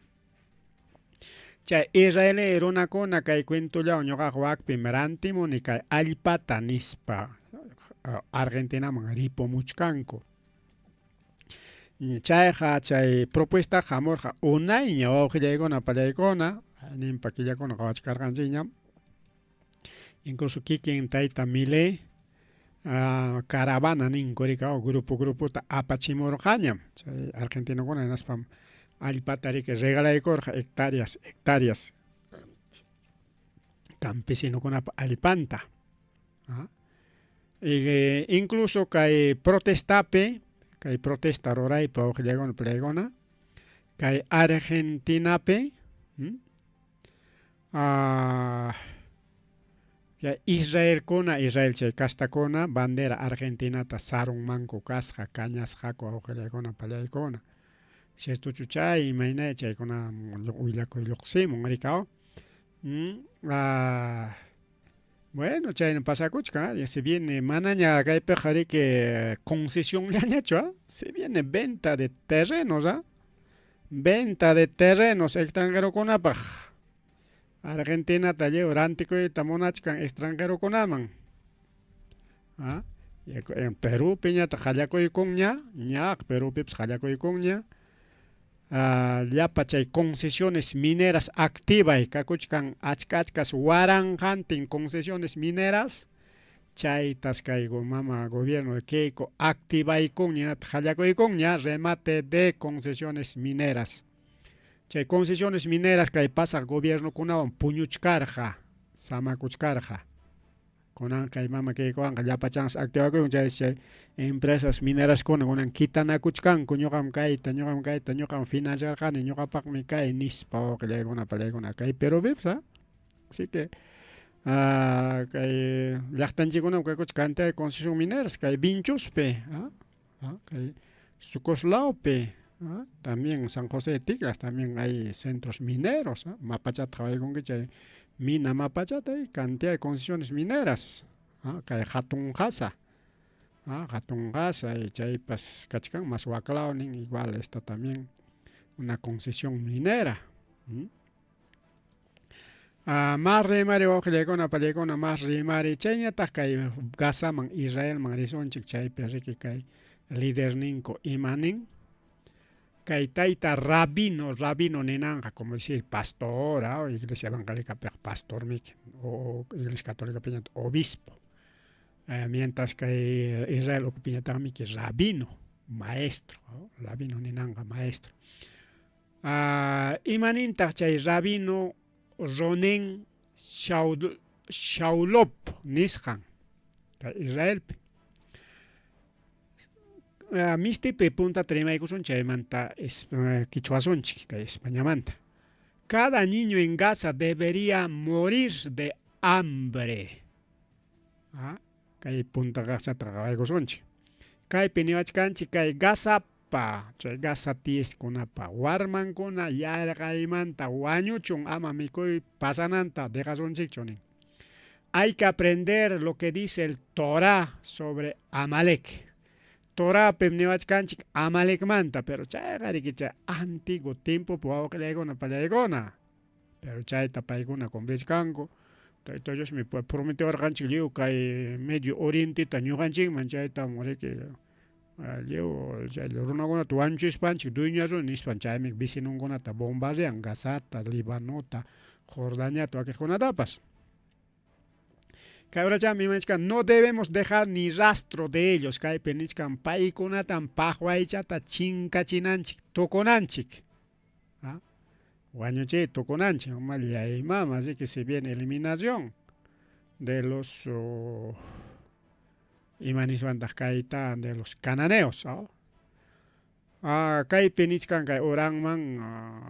Chay Israel erona kona kay cuentulla oñoga huakpi merantimo ni kay alpata nispa Argentina man ripo muchkanko. Chay propuesta jamorja unay ñawajillegona palegona nimpakilla con gawachkarganjiñam. Incluso kikin taita Milei caravana ninkorika o grupo ta apachimorjañam. Chay Argentina kona naspam alpatari que regalaykor hectáreas campesino con alpanta. Incluso kay protestape kay protesta roray pa ojilegon plegona kay Argentinape Israel chay casta kona bandera Argentina ta sarun manco kasja cañas jaco ojilegona palaykona si esto chuchay imayna chay kona uylako iluqsimun maricao. Bueno, chay pasakuchka, ya se viene manaña kaype que concesión llañacho, se viene venta de terrenos, venta de terrenos extranjero konapaj. Argentina talle orántico y tamonachkan extranjero konaman. En Perú piña tajallako y coña, Perú pips jallako y coña. Ya pachay concesiones mineras activas kakuchkan achkachkas waranjantin concesiones mineras chay taskaigo mama gobierno de Keiko activa y coña jallaco y coña remate de concesiones mineras chay concesiones mineras que pasa gobierno kunawan puñuchkarja samakuchkarja konan kay mama Keiko anga ya pachans activa con chay empresas mineras konan kitanakuchkan ñoqam kayta ñoqam financiarjani ñoqapaqmi kay nispa oqillaykuna pallaykuna kay Perú vipsa. Así que kay llaqtanchikuna kaykuch cantidad de concesión mineras kay Vinchuspe, kay Sucoslaupe, también San José de Tigras también hay centros mineros, mapachata qhawaykunki chay mina mapachata hay cantidad de concesiones mineras, kay hatun qasa. Hatun Gaza y Chaipas Cachcan, más Huaclaunin, igual está también una concesión minera. Más rimari wawqillaykuna pallaykuna más rimari chayñataq kay Gazaman Israelman risunchik chaypi riki kay líderninku imanin kay tayta rabino ninanqa como decir pastor o iglesia evangélica pastor o iglesia católica obispo mientras que Israel ocupiñataqmi que rabino maestro rabino ninanqa maestro imanintaq chay rabino Ronen Shaulop nisqan kay Israelpi mistipi punta rimaykusun chaymanta quichuasunchik kay Españamanta. Cada niño en Gaza debería morir de hambre. Kay punta Gazata qawaykusunchik. Kaypi niwachkanchik kay Gazapa, chay Gaza tieskunapa warmankuna yarqaymanta wañuchun ama mikuy pasananta dejasunchikchu nin. Hay que aprender lo que dice el Torah sobre Amalek. Torah pemniwachkanchik Amalek manta, pero chay chay antiguo tiempo wawqillaykuna pallaykuna. Pero chayta paykuna convechkanku. Entonces me prometió arganchik liu kay medio orientita ñuqanchikman chayta moriki liu chay runakuna tuwanchishpanchik dueñasun nispan chaymi vecinunkunata bombardean Gazata, Libanota, Jordaniata wakiqkunatapas. No debemos dejar ni rastro de ellos. Paykunatan paqwaychata chinkachinanchik, tukunanchik. Wañuchi tukunanchik. Así que se viene eliminación de los de los cananeos.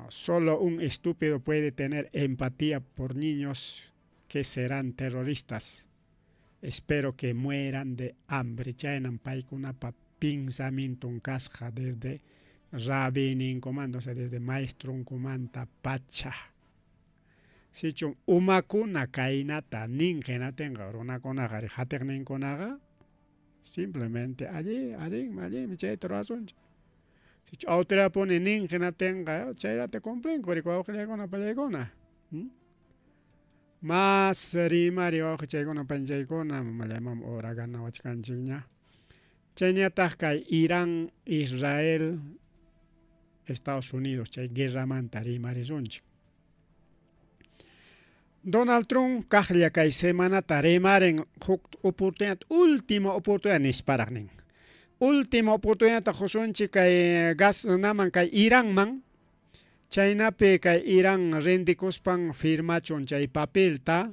Solo un estúpido puede tener empatía por niños que serán terroristas. Espero que mueran de hambre. Chaynan paykunapa pensamiento kasqa desde rabinin comando, o sea, desde maestro comanta pacha. Sichun umakuna kainata ningenatenga runakuna gari haterninkunaga simplemente allí me chay trasunch. Sichun autoridad pone ningenatenga chayra te cumplen kurikuawqillaykuna pallaykuna. Más rimari wawqichaykuna panchaykuna mamayman uragana wachkanchikña. Chayñataq kay Irán, Israel, Estados Unidos chay guerramanta rimarisunchik. Donald Trump kaqlla kay semanata rimaren huk oportunidad, última oportunidad nisparaqnin. Última oportunidad qusunchik kay naman kay Iránman. Chaynapi kay Irán rendikuspan firmachun chay papelta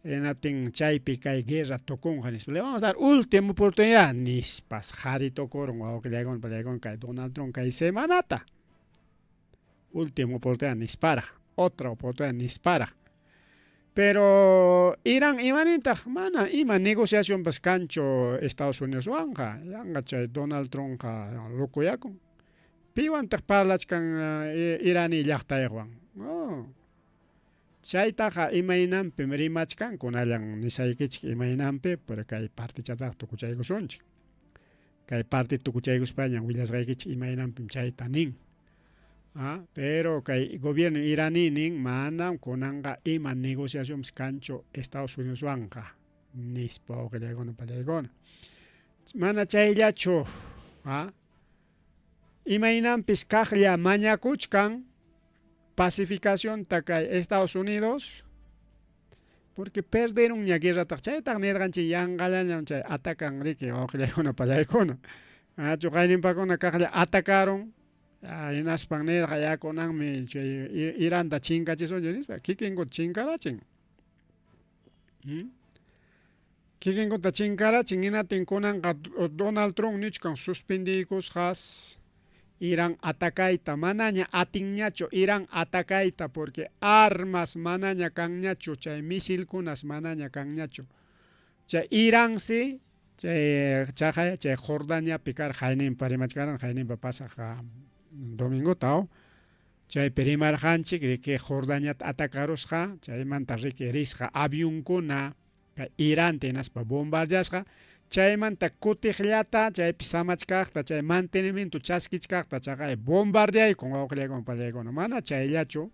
enatin chaypi kay guerra tokunqa nispa. Le vamos a dar última oportunidad nispas jari tokurun wawqillaykuna pallaykuna kay Donald Trump kay semanata. Última oportunidad nispara, otra oportunidad nispara. Pero Irán imanintaq mana ima negociación pas kancho Estados Unidos wanja, yanga chay Donald Trump lukuyakun. Piwantaq parlachkan Irani llaqtaywan. Chaytaqa imaynanpi rimachkan kunallan nisaykichik imaynanpi, pero kay partichataq tukuchaykusunchik. Kay parti tukuchaykuspañan willasqaykichik imaynanpi chayta nin. Pero kay gobierno iraní nin manam kunanqa ima negociación kancho Estados Unidos wanqa. Nispa wawqillaykuna pallaykuna. Mana chayllachu. Imaynanpis kaqlla mañakuchkan pacificación takay Estados Unidos porque perdieron ña guerrataq chaytaq nirqanchik yanqallañam chay atacan riki wawqillaykuna pallaykuna. Chayninpakuna kaqlla atacaron hinaspan nirqa yakunanmi chay Iranta chinkachisunchu nispa kikinkuta chinkarachin. Kikinkuta chinkarachin hinatin kunanqa Donald Trump nichkan suspendikusqas Irán atacayta manaña atinñachu Irán atacayta porque armas manaña kanñachu chay misilkunas manaña kanñachu chay Irán si chay Jordania pikar hayninpa rimachkaran hayninpa pasaqa domingo tao chay primarjanchik que Jordania atacarusqa chaymanta riki risqa avionkuna Irán tinaspa bombardeasqa chaymanta kutiqllata chaypi samachkaqta chay mantenimiento chaskichkaqta chaqay bombardeaykun wawqillaykuna pallaykuna mana chayllachu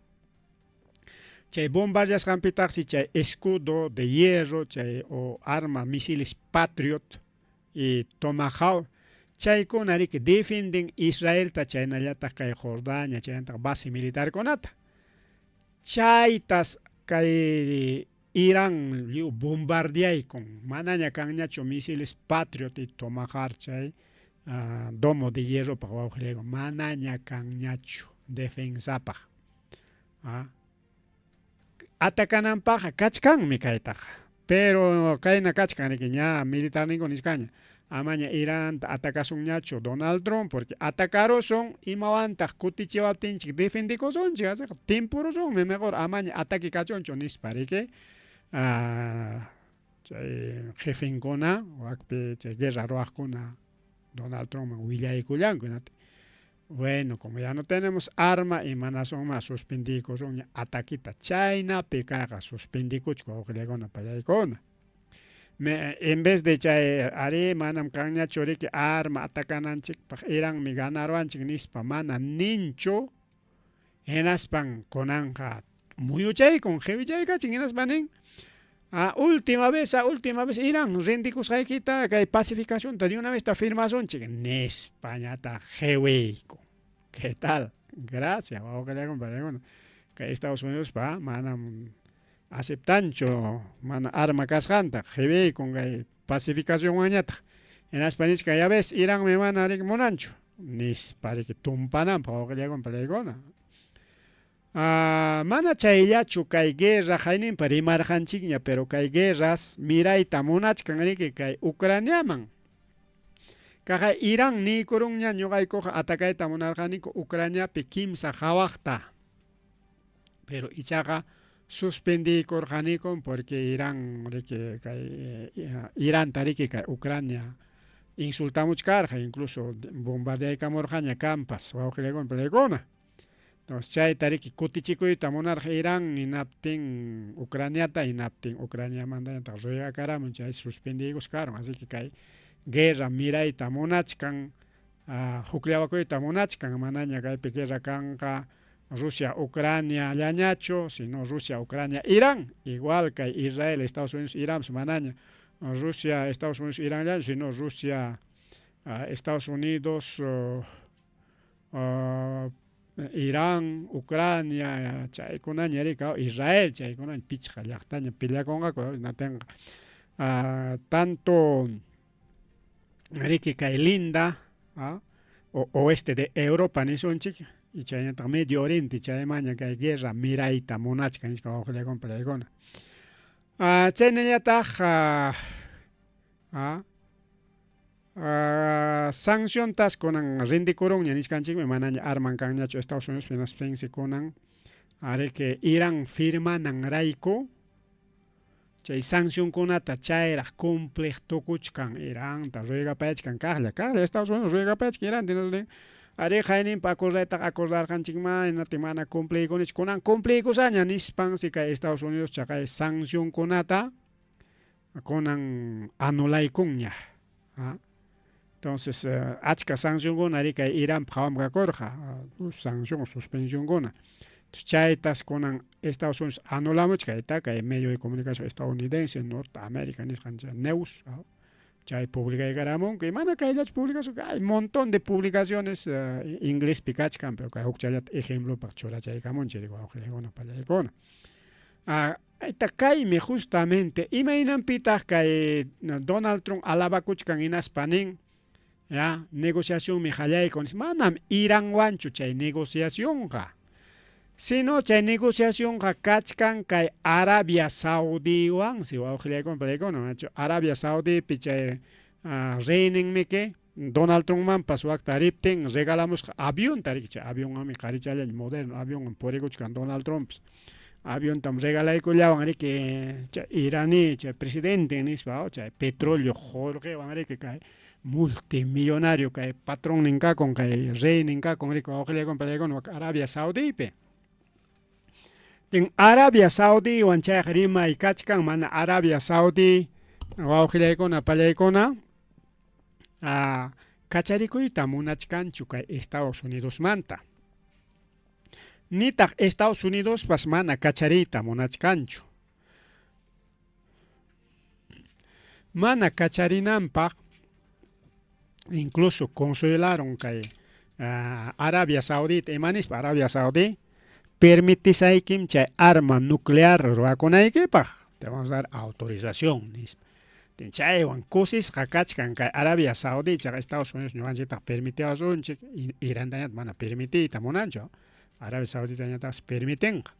chay bombardas campitaxi chay escudo de hierro, chay o arma misiles Patriot y Tomahawk, chay kunari que defienden Israel ta chay nallata kay Jordania, chay base militar konata. Chay tas kay Irán bombardeay con manaña kanñacho misiles Patriot y Tomahawk chay domo de hierro para abajo manaña kanñacho defensa pa. Atacanan paja, kachkan mi kaitaja. Pero kaina kachkan que ya militar ni con iscaña. Amaña Irán atacasun ñacho Donald Trump porque atacaron son y mawantas kutichiwatinchik defendico son chicas. Tiempuro son mejor amaña ataque cachoncho nispare que jefe en cona o acpe guerra roja Donald Trump huilla y cuyanco. Bueno, como ya no tenemos arma y manazón más suspendico son ataquita China pecaga suspendico chico que le gana para icona. En vez de chay are manam kanya chore que arma atacanan chik pa eran mi ganaron chik nispa mana nincho enaspan conanja muy chay con heavy chay kaching enaspanin. Última vez Irán rendicus haikita que hay pacificación de una vez esta afirmación chica en España ta hewico. ¿Qué tal? Gracias, vamos que le acompañamos. Que Estados Unidos pa manam aceptancho mana arma casjanta hewe con que pacificación añata. En España que ya ves Irán me van a dar monancho. Nis para que tumpanam pa que le acompañamos. Mana chayllachu kay guerra haynin parimarjanchikña pero kay guerras mirayta munachkanriki kay Ucraniaman kaja Irán ni kurunña ñuqaykuqa atakayta munarqaniku Ucraniapi kimsa hawaqta pero ichaqa suspendikurqanikun porque Irán riki kay Irán tariki kay Ucrania insultamuchkarqa incluso bombardeaykamurqaña campas wawqiykun peleykuna. Entonces, chay tariki kutichikuyta munarqa Irán inaptin Ucraniata inaptin Ucrania mandanta ruega karamun chay suspendigos karon así que kay guerra mirayta munachkan huklawakuyta munachkan manaña kaypi guerra kanqa Rusia Ucrania llañacho sino Rusia Ucrania Irán igual kay Israel Estados Unidos Irán manaña Rusia Estados Unidos Irán llañacho sino Rusia Estados Unidos Irán, Ucrania, chaykunaña ñarika Israel, chaykunaña pichqa llaqtaña pillakunqa natenqa tanto riki kay linda o oeste de Europa nisunchik y chayñataq Medio Oriente chaymaña kay guerra mirayta munachka nisqa wawqiykuna palaykuna chaynañataq sanción tas konan rendikurunña niskanchikmi manaña arman kanñachu Estados Unidos pinas pensi konan are que Irán firmanan rayku chay sanción kunata chayraq complex tukuchkan Irán ta ruegapayachkan kaqlla Estados Unidos ruegapayachkan Irán tinaslen are haynin pa acordarqanchikma inati mana cumpliykunich kunan cumpliykusaña nispansi kay Estados Unidos chaqay sanción kunata kunan anulaykunña Entonces, achka sanción guna rika Irán pawamka korja, sanción o suspensión guna. Chaytas konan Estados Unidos anulamuchka itaka medio de comunicación estadounidense, Norteamérica, News, chay publica y garamun, que mana kaylach publicación, hay un montón de publicaciones inglés pikachkan, pero que hukchayat ejemplo para chora chay kamunche, digo, aujegona para icona. Esta kaime justamente, imainan pitas que Donald Trump alabakuchkan inaspanin, ya negociación mi hallay con manam Irán wanchu chay negociación ga sino chay negociación ga kachkan kay Arabia Saudí wan si wa hallay con Arabia Saudí pichay reinen me que Donald Trump man pasuak taripten regalamos avión tarik avión ami qarichala moderno avión poriguchkan Donald Trump avión tam regalay ko llawan ari que iraní chay presidente nispa chay petróleo jorge wan ari que kay multimillonario que patrón ninka con que rey ninka con rico ojalá con Arabia Saudí pe en Arabia Saudí wancha rima y kachkan man Arabia Saudí ojalá con apalaykona kacharikuyta munachkanchu kay Estados Unidos manta Nitaq Estados Unidos pas mana kacharita munachkanchu. Mana kacharinanpaq incluso consularon kay Arabia Saudita imanispa Arabia Saudita permitisaykim chay arma nuclear ruwakunaykipaq te vamos a dar autorización nispa. Chaywan kusisqa kachkan kay Arabia Saudita Estados Unidos ñuqanchikta permitiwasunchik Irantañata mana permitiyta munanchu. Arabia Saudita ñataqa permitenqa.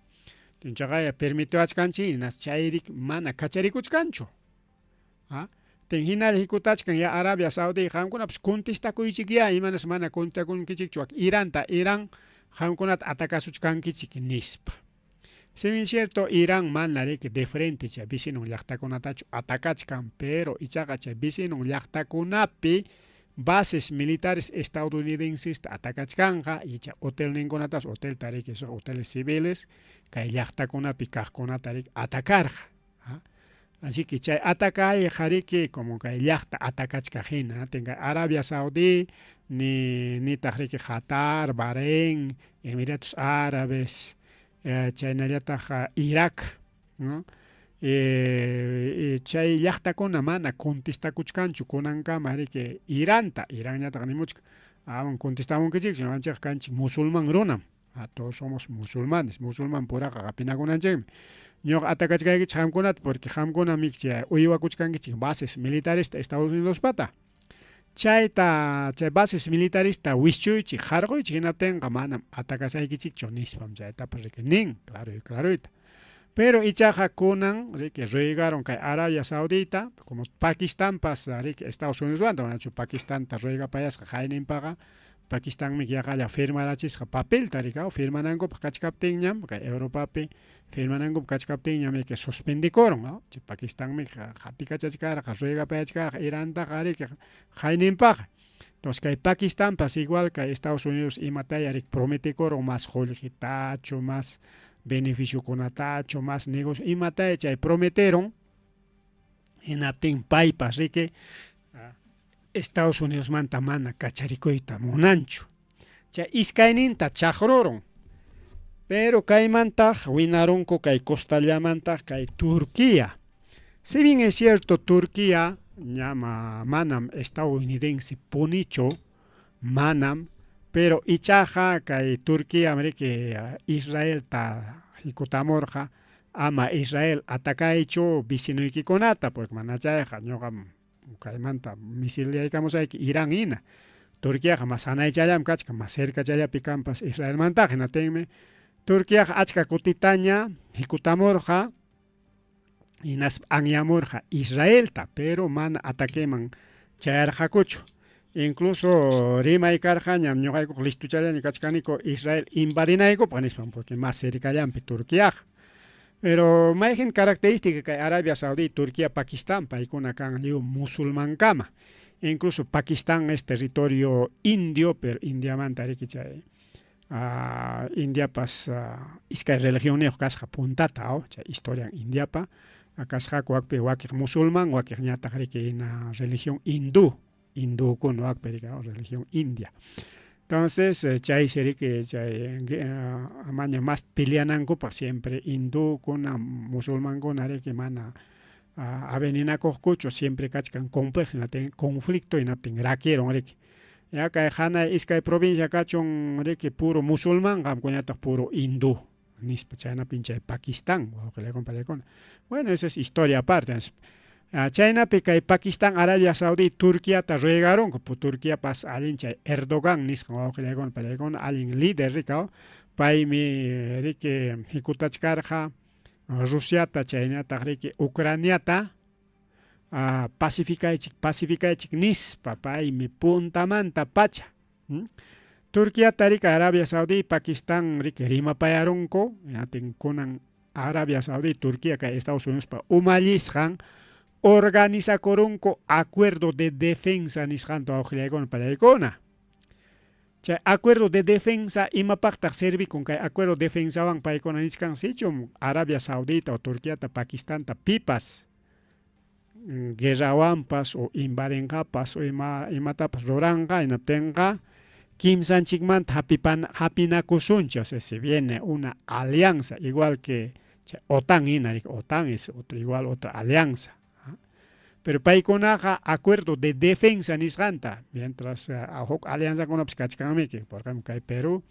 Chaqaya permitiwachkanchik inas chayrik mana kacharikuchkanchu. Ten hinal hikutachkan ya Arabia Saudita qamkunapas contestakuychik ya imanas mana contestakunkichikchu Iranta Irán qamkunata atakasuchkankichik nispa. Si bien cierto Irán mana rik de frente chay vecino llaqtakunatachu atakachkan pero ichaqa chay vecino llaqtakunapi bases militares estadounidenses atacachkanqa y chay hotel ninkunatas hotel tarik esos hoteles civiles kay llaqtakunapi kaqkunata rik atakarqa. Así que chay atacay jariki como que llaqta atacachka hina tenga Arabia Saudí ni tahriki Qatar, Bahrein, Emiratos Árabes, chaynallataq Irak, ¿no? Chay llaqtakuna mana contestakuchkanchu kunankama riki Iranta, Iranñataq nimuchka awan contestamunkichik ñuqanchik kanchik musulman runam. Todos somos musulmanes, musulman puraqa qapinakunanchikmi. Ñuqa atacachkaykichik qamkunata porque qamkunami uywakuchkankichik bases militares Estados Unidos pata. Chay bases militares wischuychik qarquychik hinatenqa manam atacasaykichikchu nispam chaytapas riki nin, claro. Pero ichaqa kunan riki ruigaron kay Arabia Saudita, como Pakistan pas riki Estados Unidos wanta manachu Pakistanta ruigapayasqa hayninpaqa Pakistanmi yaqalla firmarachisqa papelta rikaw firmanankup kachkaptinñam kay Europapi firmanankup kachkaptinñam riki suspendikoron, ¿no? Pakistanmi qatikachachkarqa ruigapayachkarqa Irantaqa riki hayninpaqa. Entonces kay Pakistan pas igual kay Estados Unidos imataya rik prometikoron más qullqitachu, más beneficiokunatachu, más negocio imataya chay prometeron hinaptin paypas riki Estados Unidos manta mana kacharikuyta munanchu. Chay iskayninta chaqruron. Pero kaymantaq winarunku kay costallamantaq kay Turquía. Si bien es cierto Turquía manam estadounidense punicho manam, pero ichaqa kay Turquía riki Israel ta hikutamorqa ama Israel atakaychu vicinuykikunata porque manachayqa ñuqam kaymanta misillaykamusayki Irán hina. Turquiaqa mas hanaychallam kachka, mas cercachallapi kampas Israelmantaqa hinatinmi Turquiaqa achka kutitaña hikutamurqa hinas anyamurqa Israelta, pero mana ataqueman chayarqakuchu. Incluso rimaykarqañam ñuqaykuq listuchallaña kachkaniku Israel invadinaykupa nispan porque mas cercallampi Turquiaqa. Pero mayjin característica que Arabia Saudita, Turquía, Pakistán, paikuna kan liu musulman kama. Incluso Pakistán es territorio indio, pero India manta chay India pas iskay religión kasqa puntata, chay historia India pa kasqa wakpi wakik musulman, wakik ñataq riki na religión hindú kun wakpi religión India. Entonces, chay seriki chay amaña más peleanankupa siempre hindú kuna musulman kuna riki mana aveninakuqkuchu siempre kachkan complejo inaten conflicto inaten raquieron riki. Ya kay hanay iskay provincia kachun riki puro musulman qamkuñataq puro hindú nispa chayna pinchay Pakistán bueno, esa es historia aparte. Chaynapi kay Pakistán, Arabia Saudita, Turquía ta ruegaron que Turquía pas alin chay Erdogan nisqa wawqillaykuna alin líder rikaw paymi riki hikutachkarqa Rusiata chaynataq riki Ucraniata pacificaychik nispa paymi puntamanta pacha. Turquía rika Arabia Saudita, Pakistán riki rimapayarunku yatin kunan Arabia Saudita, Turquía kay Estados Unidos pa umallisqan organizakorunku acuerdo de defensa nisqantu awqillaykuna palaykuna. Chay acuerdo de defensa imapaqtaq servikun kay acuerdo de defensawan paykuna nisqansichum Arabia Saudita o Turquiata Pakistanta pipas guerrawanpas o invadenqapas o imatapas ruranqa hinaptinqa Kimsan Chikmant Hapinakusuncho, o sea, se viene una alianza, igual que OTAN, OTAN es igual otra alianza. Pero paikonaja acuerdo de defensa nisganta, mientras alianza con Opskachkamiki, por ejemplo, que Perú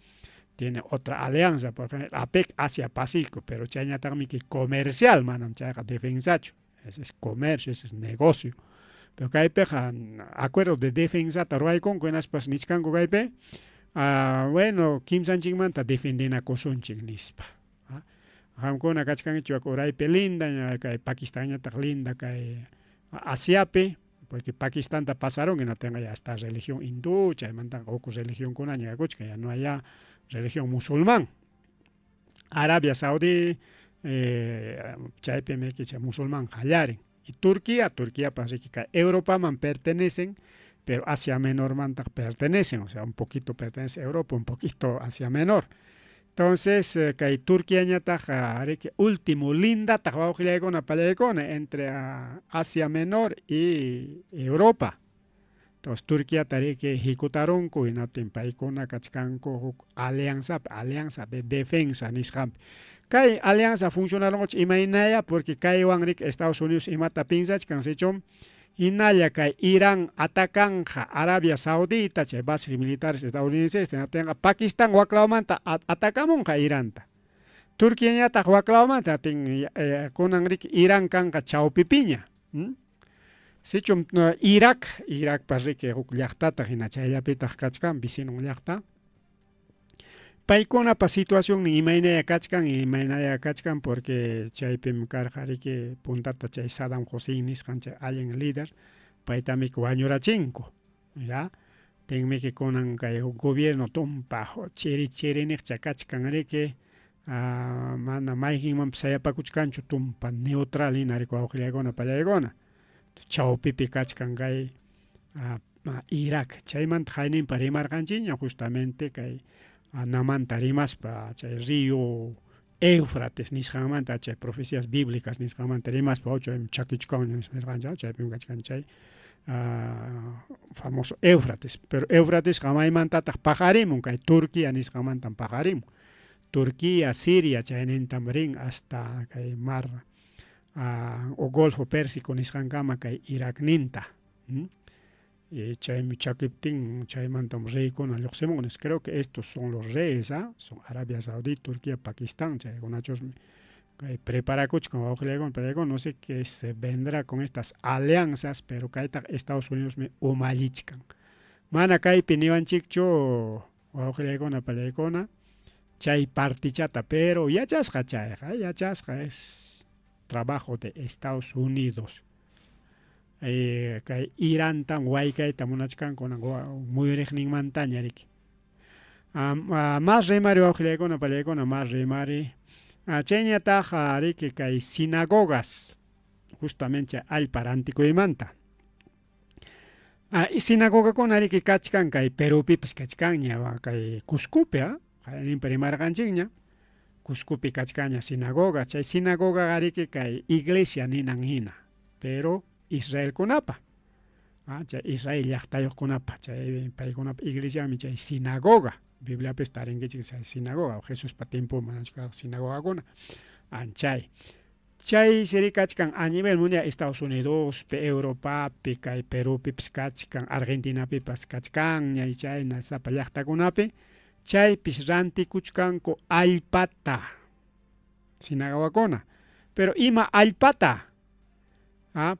tiene otra alianza, por ejemplo, APEC Asia-Pacífico, pero China también comercial, manam China defensa, ese es comercio, ese es negocio. Pero que hay acuerdo de defensa, taruay con que nas pas niskango que bueno, Kim Sanchik manta defenden a Kosunchik nispa. Hamkona kachkan chuakuray pelinda, que Pakistán ya linda, que Asiape, porque Pakistán ta pasaron que no tenga ya esta religión hindú, ya mantan oku religión con año que ya no haya religión musulmán. Arabia Saudí, chaipe que musulmán halaren. Y Turquía parece que Europa man pertenecen, pero Asia Menor man pertenecen, o sea, un poquito pertenece a Europa, un poquito Asia Menor. Entonces, que Turquía ya está último linda entre Asia Menor y Europa. Entonces, Turquía tiene que ejecutaron con una alianza de defensa. Que alianza funcionaron imaginaya porque que Estados Unidos y mata pinzas que han hecho inaya que Irán atacan a Arabia Saudita, bases militares estadounidenses, Pakistán waklaumanta atacamos a Irán. Turquía ya está waklaumanta con Irán kanga chaupipiña. Si Irak parece que llaqtata hinachaya pitaq kachkan vecino llaqta. Paikona pa situación ni imaynaya kachkan porque chaypim karqari que puntata chay Saddam Hussein nisqan chay allen líder paytami wañurachinko, ya tenme que konan kay gobierno tumpa cheri niqcha kachkan que mana mayhinman sayapakuchkanchu tumpa neutral hinariku awqillaykuna pallaykuna chawpipi kachkan kay Irak chaymanta haynimpa rimarqanchiña justamente kay namanta rimaspa chay río Éufrates nisqanmanta chay profecías bíblicas nisqanmanta rimaspa ocho chakichkawan nisqancha chaypim kachkan chay famoso Éufrates, pero Éufrates qamaymantataq paqarimun kay Turquía nisqanmantam paqarimun. Turquía, Siria chaynintam rin hasta kay mar o Golfo Pérsico nisqankama kay Irak ninta. Chaymi chakiptin chaymantam reykuna lluqsimunqa. Creo que estos son los reyes, son Arabia Saudita, Turquía, Pakistán, chaykunachosmi preparakuchkan wawqillaykuna, no sé qué se vendrá con estas alianzas, pero kayta Estados Unidos me umalichkan. Mana kaypi niwanchikchu wawqillaykuna pallaykuna chay partichata, pero yachasqa yachasqa es trabajo de Estados Unidos. Kay Irán tan waykayta munachkan kunan muyuriqninmanta ñariki. Más rimari wawqillaykuna pallaykuna más rimari chayñataqa riki kay sinagogas justamente allpa rantikuymanta. Sinagogakuna riki kachkan kay Perupipas kachkanña kay Cuscupi, haynimpa rimarqanchikña Cuscupi kachkanña sinagoga, chay sinagoga riki kay iglesia ninan hina, pero Israel kunapa, chay Israel llaqtayuqkunapa, chay paykunapa iglesiami chay sinagoga, Bibliapi tarinkichik chay sinagoga, o Jesuspa tiempuman sinagogakuna, chay seri kachkan a nivel mundial Estados Unidos, Europapi, kay Perupipas kachkan, Argentinapipas kachkan, chay nasapa llaqtakunapi, chaypis rantikuchkanku allpata, sinagogakuna, pero ima allpata.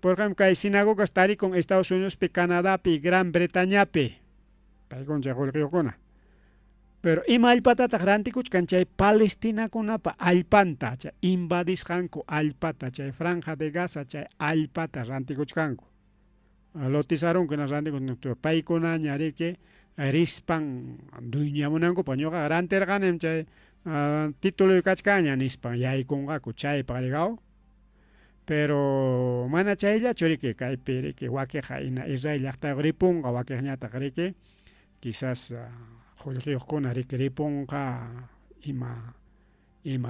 Por ejemplo, kay sinagogas tari con Estados Unidos, Canadá, Gran Bretaña, pero ima allpata rantikuchkan chay Palestina kunapa allpanta, chay invadisqanku allpata, chay Franja de Gaza, chay allpata rantikuchkanku. Lotizaron que nos rantikuchkanku, paykuna ñariki rispan duñamunanku pañoqa ranterqanem chay título kachkaña nispan yaykunqaku chaypa riqaw. Pero mana chaylla churiki kaypi riki wakiqa Israel llaqtayuq ripunqa wakiqñataq riki quizás qullqiyuqkuna riki ripunqa ima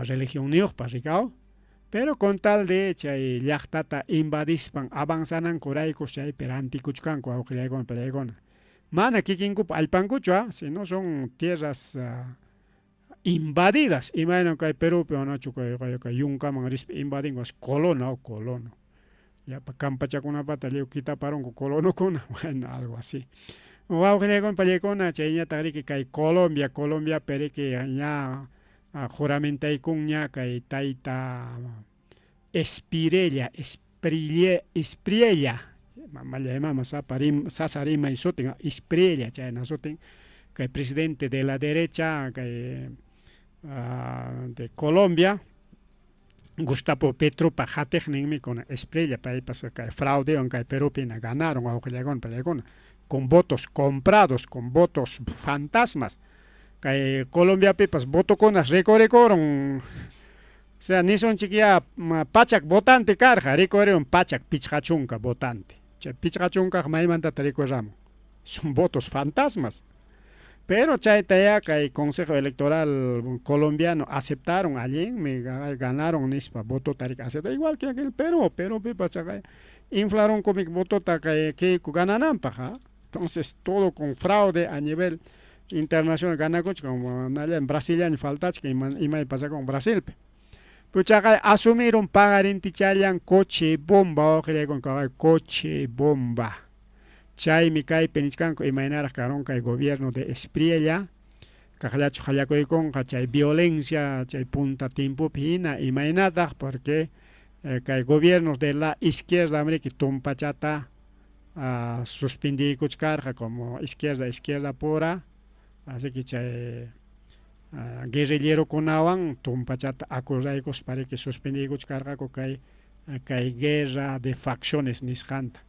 religión niyuqpa riqaw, pero con tal de chay llaqtata invadispan avanzanankurayku chaypi rantikuchkanku wawqillaykuna pallaykuna. Mana kikinkupa alpankuchu, sino son tierras invadidas. Imagino que hay Perú, pero no que yunkaman invadin was colono. Ya pa campachakuna patalio quita paron con colono con bueno, algo así. Wow, que con palecona, cheña tari que hay Colombia pere que ya juramenta y cuña que taita Espriella. Malema Sasarima y Sotin, Espriella, chayna Sotin, que el presidente de la derecha que de Colombia, Gustavo Petro Pajatechnimi con Espriella, para pasar que fraude, aunque Perú pina ganaron, con votos comprados, con votos fantasmas. Que Colombia pepas voto con las recorecoron. O sea, ni son chiquilla pachak votante carja, recoreron pachak pichachunca votante. Pichachunca maimanta ramo. Son votos fantasmas. Pero chaitaya que el Consejo Electoral colombiano aceptaron allí, me ganaron nispa voto tarik acepta igual que aquel Perú pepas inflaron con mi voto que gananan paja. Entonces todo con fraude a nivel internacional gana como en Brasil en falta que ima pasa con Brasil. Pues asumieron pagar en tichayan coche bomba o que con coche bomba. Chay mi kai penichkan ko imaginar caron que el gobierno de Espriella cajacho jalaco con chay violencia chay punta tiempo pina imaginada porque que el gobierno de la izquierda América tumpachata suspendí carga como izquierda pura, así que chay guerrillero con awan tumpachata acusaicos para que suspendí carga que hay guerra de facciones nisjanta.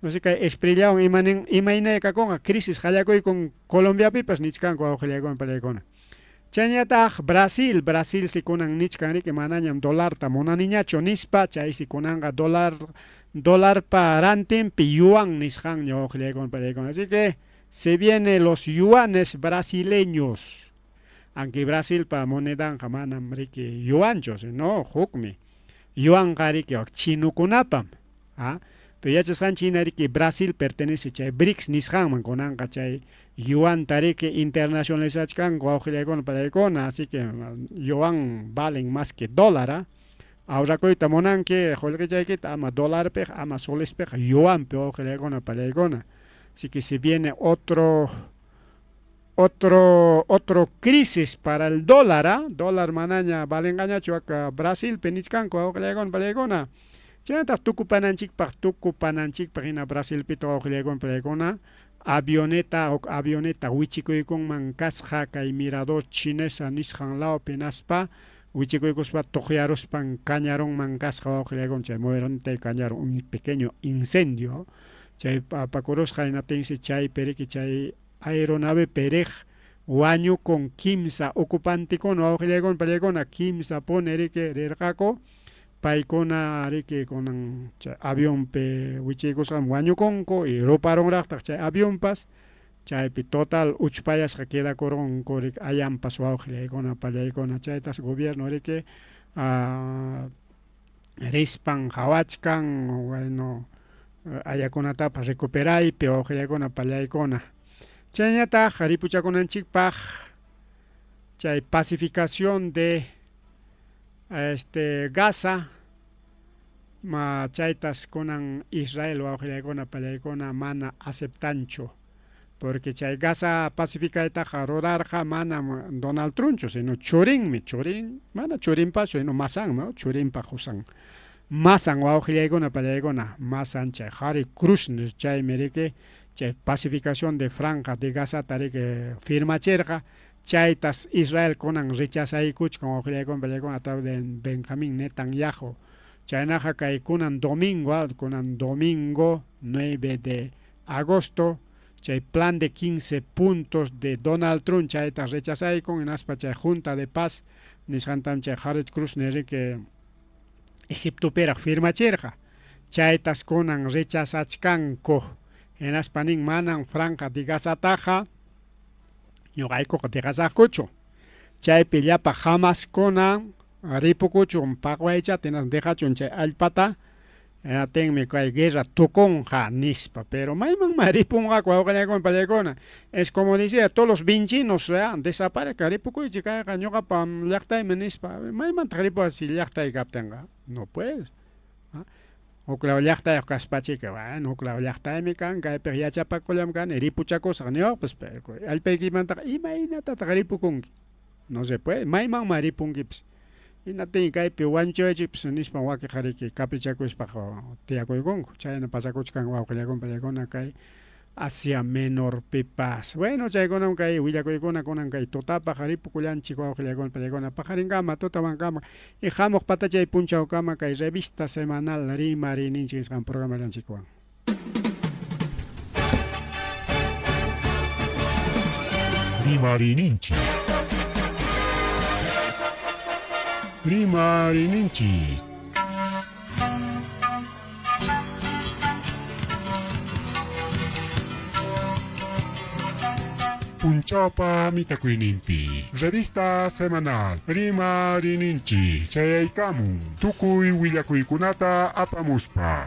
No sé que Espriella imagina que con crisis jalaco y con Colombia pipas nichkan ko jalaco en pelecona. Chañata Brasil si conan nichkan que manañam dólar ta mona niñacho nispa chay si conanga dólar paranten pi yuan nishan yo con pelecona. Así que se vienen los yuanes brasileños. Aunque Brasil pa moneda jamanam rique yuanchos, no hukmi. Yuan gari que chino kunapam. Pero ya se China que Brasil pertenece a BRICS nishan con anga chay yuan tare que internacionalización con para así que yuan valen más que dólar. Ahora coita monan que jolque chay que ama dólar pe ama soles pe yuan pe con para así que se viene otro crisis para el dólar, dólar manaña valen gañacho acá Brasil penichkan con para Chantas tucupananchik pagina Brasil pito con pregona avioneta huichicoy con mancasja y mirador chinesa nishan lao penaspa huichicoy cospa tojiaros pan cañaron mancasja con chay moverante cañaron un pequeño incendio chay pacoros jainatense chay pereki chay aeronave perej guaño con kimsa ocupante con con pregona kimsa ponere que rergaco paikona arike con avión pe wichikos kan guaño conco y roparon raktak chay avión pas chay pi total uchpayas que queda coron corik ayan pasó con palay con chaytas gobierno arike rispan hawachkan bueno ayakona tapa recuperai pe ojle con palay con chayata jaripucha con chikpaj chay pacificación de Gaza chaitas con Israel o con palecona mana aceptancho porque chay Gaza pacifica eta rodar mana Donald Trump sino chorin mana chorin paso sino masan no chorin pa josan masan o con palecona masan chay Harry Cruz chay mereke chay pacificación de franja de Gaza tare que firma cherja chaitas Israel conan rechaza y kuch con a través de Benjamín Netanyahu. Chainaja kai conan domingo 9 de agosto. Chay plan de 15 puntos de Donald Trump chaitas rechaza y con en aspa chay junta de paz nishantam chay Jared Cruz nere que Egipto pera firma cherja. Chaitas conan rechaza chkanko en aspanin manan franja de Gaza taja. Yo gaiko de Gaza cocho. Chay pillapa jamás conan ripo cocho un paguaicha tenas deja chonche alpata Tenme kay guerra tocón nispa, pero maimang maripunga kwa con palecona. Es como decía, todos los vinchinos desaparece caripuco y chica cañoga pam llacta y menispa. Maiman tripo si llacta y captenga. No puedes. O claro llacta y caspachi que van, o claro llacta y me can, que periacha pa colam can, eripuchaco sanio, pues al pequimanta, imagínate tripucung. No se puede, maimang maripungips. Y no tiene que ir guancho de chips en ispa guaque jariki caprichaco es bajo tiaco y gongo. Chayana pasa cochcan guaco le compra con acá hacia menor pipas. Bueno, chay con un kai huilla con un kai tota pajaripu culan chico guaco le compra con pajaringama tota bancama y jamos patacha y puncha o cama kai revista semanal Rima Rininchi es un programa de chico. Rima Rininchi. Rima Rininchi. Punchapa Mitakuinimpi. Revista semanal. Rima Rininchi. Chayaykamu. Tukuy Willakuikunata apamuspa.